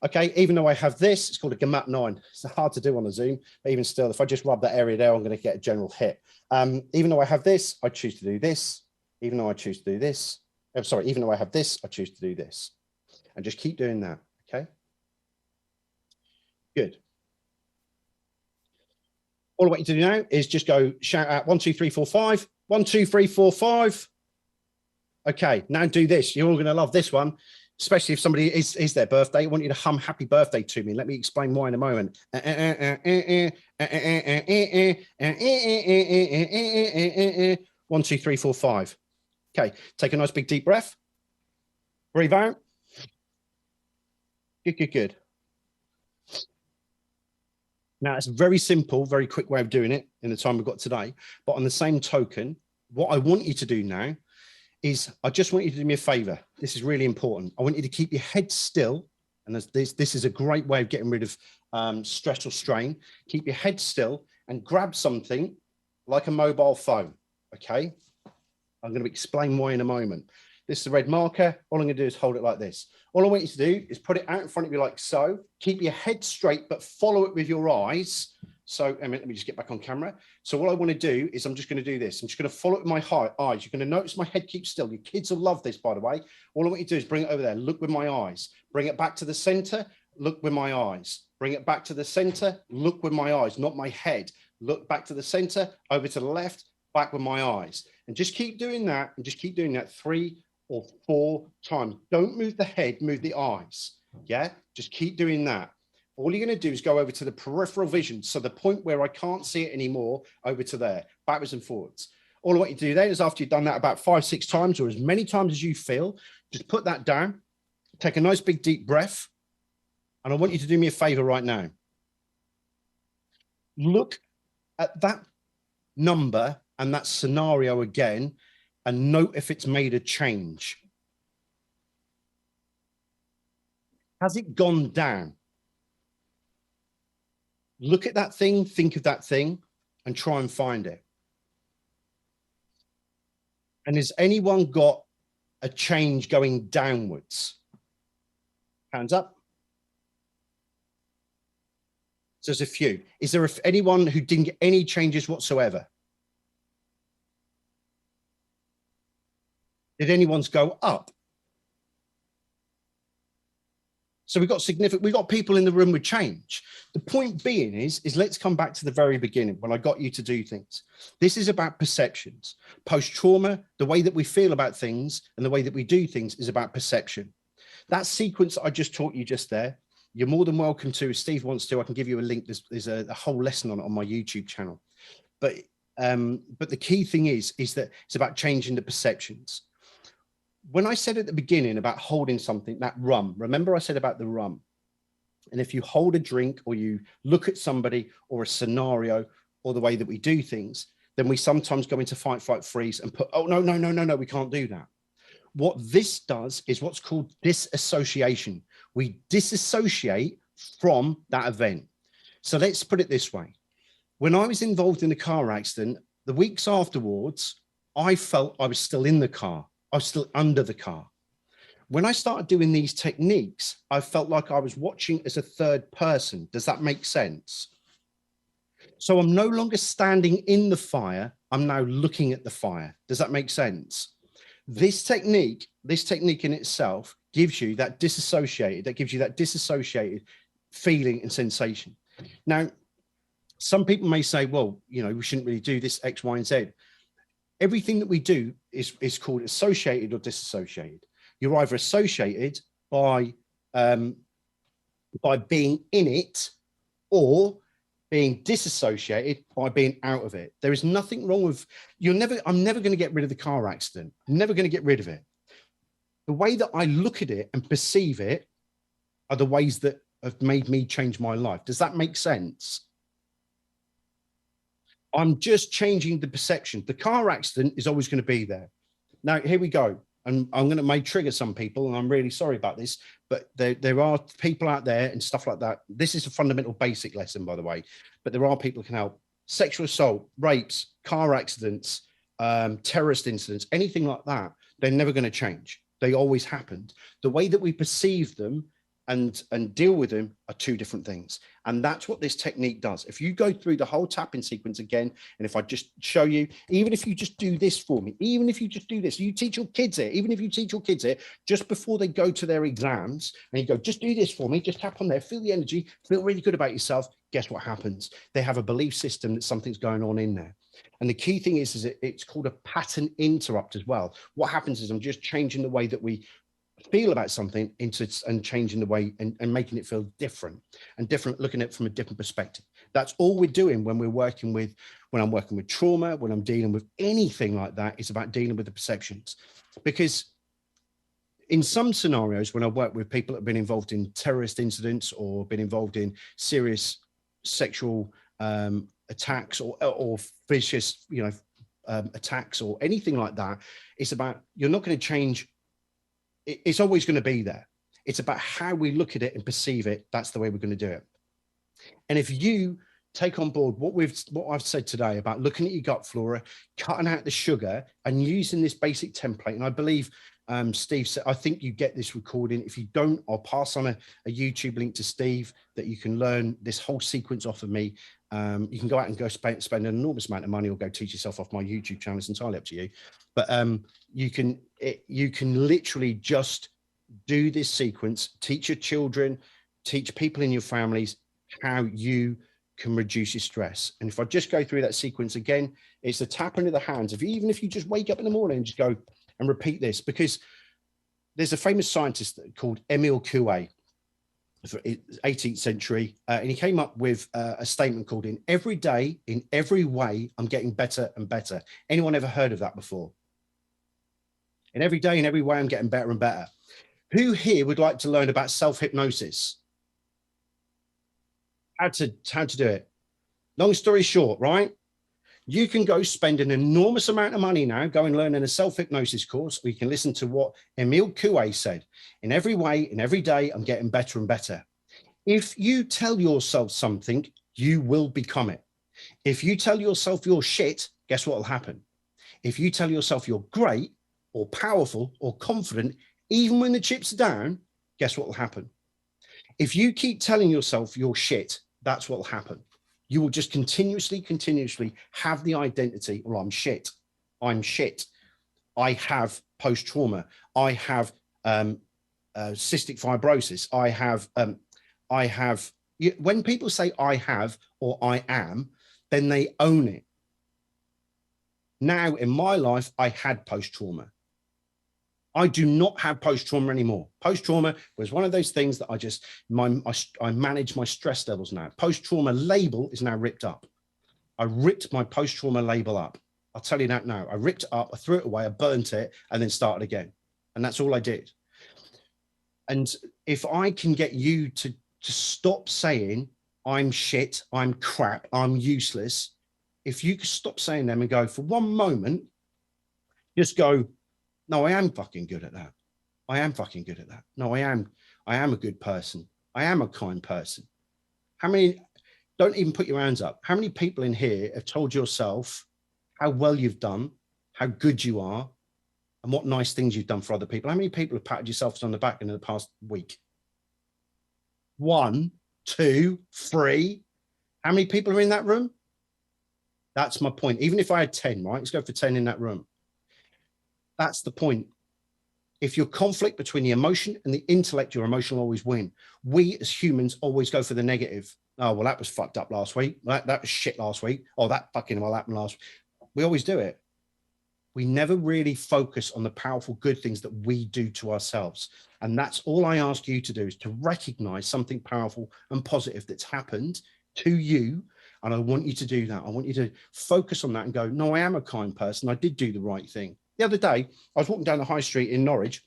Okay, even though I have this, it's called a Gamat 9. It's hard to do on a Zoom, but even still, if I just rub that area there, I'm going to get a general hit. Even though I have this, I choose to do this. Even though I choose to do this, I'm sorry, even though I have this, I choose to do this. And just keep doing that, okay? Good. All I want you to do now is just go shout out 1, 2, 3, 4, 5. 1, 2, 3, 4, 5. Okay, now do this. You're all going to love this one, especially if somebody is their birthday. I want you to hum happy birthday to me. Let me explain why in a moment. 1, 2, 3, 4, 5. Okay, take a nice big deep breath. Breathe out. Good, good, good. Now, it's a very simple, very quick way of doing it in the time we've got today. But on the same token, what I want you to do now is I just want you to do me a favor. This is really important. I want you to keep your head still. And this is a great way of getting rid of stress or strain. Keep your head still and grab something like a mobile phone. Okay. I'm going to explain why in a moment. This is the red marker. All I'm going to do is hold it like this. All I want you to do is put it out in front of you like so. Keep your head straight, but follow it with your eyes. So let me just get back on camera. So what I want to do is I'm just going to do this. I'm just going to follow it with my eyes. You're going to notice my head keeps still. Your kids will love this, by the way. All I want you to do is bring it over there. Look with my eyes. Bring it back to the center. Look with my eyes. Bring it back to the center. Look with my eyes, not my head. Look back to the center, over to the left, back with my eyes. And just keep doing that, and just keep doing that 3 or 4 times. Don't move the head, move the eyes. Yeah, just keep doing that. All you're going to do is go over to the peripheral vision. So the point where I can't see it anymore, over to there, backwards and forwards. All I want you to do then is after you've done that about 5, 6 times, or as many times as you feel, just put that down, take a nice big deep breath. And I want you to do me a favor right now. Look at that number and that scenario again, and note if it's made a change. Has it gone down? Look at that thing, think of that thing, and try and find it. And has anyone got a change going downwards? Hands up. So there's a few. Is there anyone who didn't get any changes whatsoever? Did anyone's go up? So we've got people in the room with change. The point being is let's come back to the very beginning when I got you to do things. This is about perceptions. Post-trauma, the way that we feel about things and the way that we do things is about perception. That sequence that I just taught you just there, you're more than welcome to. If Steve wants to, I can give you a link. There's a whole lesson on it on my YouTube channel. But the key thing is that it's about changing the perceptions. When I said at the beginning about holding something, that rum, remember I said about the rum. And if you hold a drink or you look at somebody or a scenario or the way that we do things, then we sometimes go into fight, flight, freeze and put, oh, no, we can't do that. What this does is what's called disassociation. We disassociate from that event. So let's put it this way. When I was involved in a car accident, the weeks afterwards, I felt I was still in the car. I was still under the car. When I started doing these techniques, I felt like I was watching as a third person. Does that make sense? So I'm no longer standing in the fire. I'm now looking at the fire. Does that make sense? This technique in itself gives you that disassociated feeling and sensation. Now, some people may say, well, you know, we shouldn't really do this X, Y, and Z. Everything that we do is called associated or disassociated. You're either associated by being in it, or being disassociated by being out of it. There is nothing wrong with, I'm never going to get rid of the car accident. I'm never going to get rid of it. The way that I look at it and perceive it are the ways that have made me change my life. Does that make sense? I'm just changing the perception. The car accident is always going to be there. Now, here we go. And I'm going to may trigger some people, and I'm really sorry about this, but there are people out there and stuff like that. This is a fundamental basic lesson, by the way, but there are people who can help. Sexual assault, rapes, car accidents, terrorist incidents, anything like that, they're never going to change. They always happened. The way that we perceive them and deal with them are two different things. And that's what this technique does. If you go through the whole tapping sequence again, and if I just show you, even if you just do this for me, even if you just do this, you teach your kids it, even if you teach your kids it just before they go to their exams, and you go, just do this for me, just tap on there, feel the energy, feel really good about yourself. Guess what happens? They have a belief system that something's going on in there. And the key thing is it's called a pattern interrupt as well. What happens is I'm just changing the way that we feel about something and changing the way and making it feel different, looking at it from a different perspective. That's all we're doing when I'm working with trauma, when I'm dealing with anything like that. It's about dealing with the perceptions. Because in some scenarios, when I work with people that have been involved in terrorist incidents or been involved in serious sexual attacks or vicious, attacks or anything like that, it's about, you're not going to change. It's always going to be there. It's about how we look at it and perceive it. That's the way we're going to do it. And if you take on board what I've said today about looking at your gut flora, cutting out the sugar and using this basic template, and I believe Steve said, I think you get this recording. If you don't, I'll pass on a YouTube link to Steve that you can learn this whole sequence off of me. You can go out and go spend an enormous amount of money or go teach yourself off my YouTube channel. It's entirely up to you. But you can literally just do this sequence, teach your children, teach people in your families how you can reduce your stress. And if I just go through that sequence again, it's the tapping of the hands. Even if you just wake up in the morning and just go and repeat this, because there's a famous scientist called Emile Coué, 18th century, and he came up with a statement called, in every day, in every way, I'm getting better and better. Anyone ever heard of that before? In every day, in every way, I'm getting better and better. Who here would like to learn about self-hypnosis? How to do it? Long story short, right? You can go spend an enormous amount of money now, go and learn in a self-hypnosis course, or you can listen to what Emile Coué said. In every way, in every day, I'm getting better and better. If you tell yourself something, you will become it. If you tell yourself you're shit, guess what will happen? If you tell yourself you're great or powerful or confident, even when the chips are down, guess what will happen? If you keep telling yourself you're shit, that's what will happen. You will just continuously have the identity, well, I'm shit. I have post-trauma. I have cystic fibrosis. I have, when people say I have or I am, then they own it. Now in my life, I had post-trauma. I do not have post-trauma anymore. Post-trauma was one of those things that I manage my stress levels now. Post-trauma label is now ripped up. I ripped my post-trauma label up. I'll tell you that now. I ripped it up, I threw it away, I burnt it, and then started again. And that's all I did. And if I can get you to stop saying, I'm shit, I'm crap, I'm useless, if you could stop saying them and go, for one moment, just go, no, I am fucking good at that. I am fucking good at that. No, I am a good person. I am a kind person. How many, don't even put your hands up. How many people in here have told yourself how well you've done, how good you are, and what nice things you've done for other people? How many people have patted yourself on the back in the past week? 1, 2, 3. How many people are in that room? That's my point. Even if I had 10, right? Let's go for 10 in that room. That's the point. If you're conflict between the emotion and the intellect, your emotion will always win. We as humans always go for the negative. Oh, well, that was fucked up last week. That was shit last week. Oh, that fucking well happened last week. We always do it. We never really focus on the powerful good things that we do to ourselves. And that's all I ask you to do, is to recognize something powerful and positive that's happened to you And I want you to do that. I want you to focus on that and go, no, I am a kind person. I did do the right thing. The other day, I was walking down the high street in Norwich,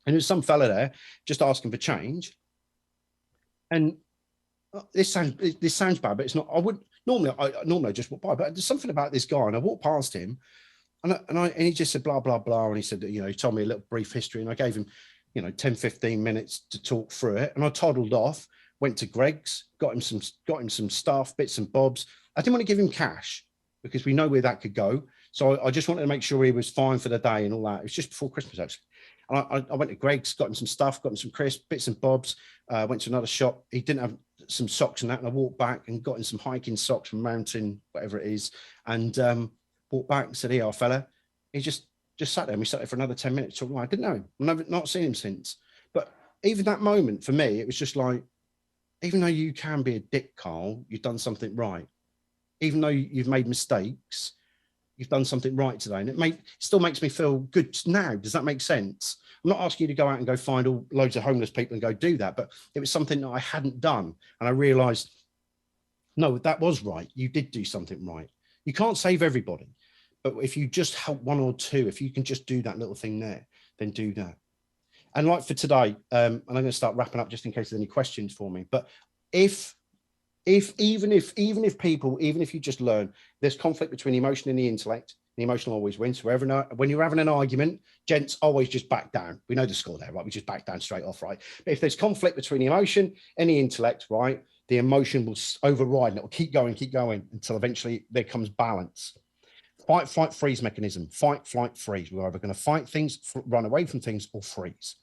and there's some fella there just asking for change. And this sounds bad, but it's not. I would normally I just walk by, but there's something about this guy, and I walked past him, and he just said blah blah blah, and he said that, you know, he told me a little brief history, and I gave him, you know, 10-15 minutes to talk through it, and I toddled off, went to Greg's, got him some stuff, bits and bobs. I didn't want to give him cash because we know where that could go, so I just wanted to make sure he was fine for the day and all that. It was just before Christmas actually. And I went to Greg's, got him some stuff, got him some crisps, bits and bobs. Went to another shop. He didn't have some socks and that, and I walked back and got him some hiking socks from Mountain, whatever it is, and walked back and said, "Here, fella." He just sat there. And we sat there for another 10 minutes. So I didn't know him. I've not seen him since. But even that moment for me, it was just like, even though you can be a dick, Carl, you've done something right. Even though you've made mistakes, you've done something right today, and it still makes me feel good now. Does that make sense? I'm not asking you to go out and go find all loads of homeless people and go do that, but it was something that I hadn't done, and I realized, no, that was right. You did do something right. You can't save everybody, but if you just help one or two, if you can just do that little thing there, then do that. And like for today, and I'm going to start wrapping up just in case there's any questions for me, but even if you just learn there's conflict between the emotion and the intellect, the emotional always wins. So when you're having an argument, gents, always just back down. We know the score there, right? We just back down straight off, right? But if there's conflict between the emotion and the intellect, right, the emotion will override and it will keep going until eventually there comes balance. Fight, flight, freeze mechanism. Fight, flight, freeze. We're either going to fight things, run away from things, or freeze.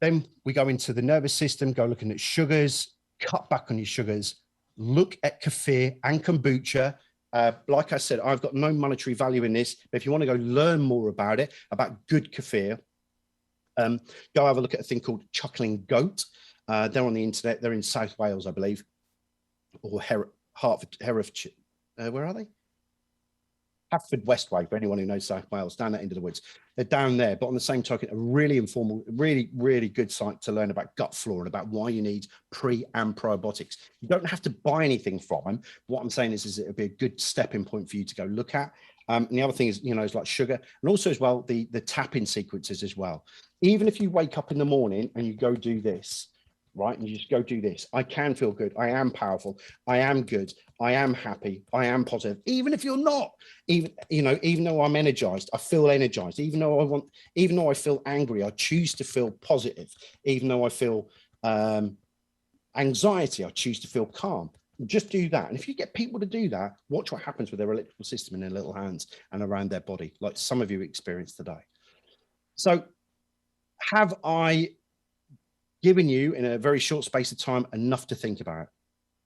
Then we go into the nervous system, go looking at sugars, cut back on your sugars, look at kefir and kombucha. Like I said, I've got no monetary value in this, but if you want to go learn more about it, about good kefir, go have a look at a thing called Chuckling Goat. They're on the internet. They're in South Wales, I believe, or Herefordshire. Where are they? Haverford Westway, for anyone who knows South Wales, down that end of the woods. They're down there, but on the same token, a really informal, really, really good site to learn about gut flora and about why you need pre and probiotics. You don't have to buy anything from them. What I'm saying is it'll be a good stepping point for you to go look at. And the other thing is, you know, is like sugar, and also as well, the tapping sequences as well. Even if you wake up in the morning and you go do this, right? And you just go do this. I can feel good. I am powerful. I am good. I am happy. I am positive. Even if you're not, even though I'm energized, I feel energized. Even though I feel angry, I choose to feel positive. Even though I feel anxiety, I choose to feel calm. Just do that. And if you get people to do that, watch what happens with their electrical system in their little hands and around their body, like some of you experienced today. So have I given you in a very short space of time enough to think about?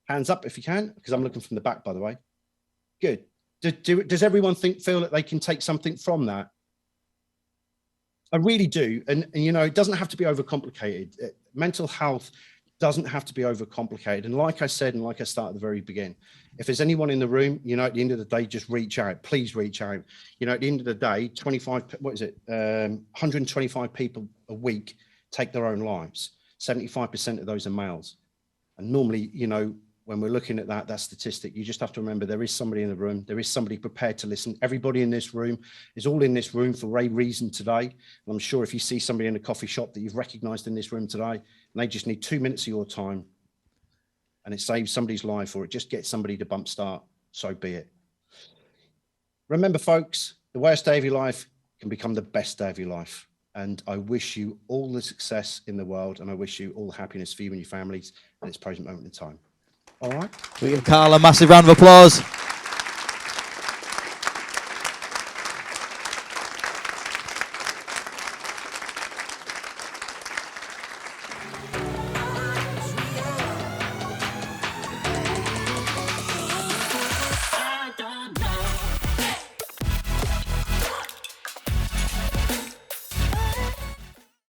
Hands up if you can, because I'm looking from the back, by the way. Good. Does everyone feel that they can take something from that? I really do. And you know, it doesn't have to be overcomplicated. Mental health doesn't have to be overcomplicated. And like I said, and like I started at the very beginning, if there's anyone in the room, you know, at the end of the day, just reach out. Please reach out. You know, at the end of the day, 125 people a week take their own lives. 75% of those are males. And normally, you know, when we're looking at that statistic, you just have to remember there is somebody in the room. There is somebody prepared to listen. Everybody in this room is all in this room for a reason today. And I'm sure if you see somebody in a coffee shop that you've recognized in this room today, and they just need 2 minutes of your time, and it saves somebody's life, or it just gets somebody to bump start, so be it. Remember, folks, the worst day of your life can become the best day of your life. And I wish you all the success in the world, and I wish you all the happiness for you and your families at this present moment in time. All right? We give Karl a massive round of applause.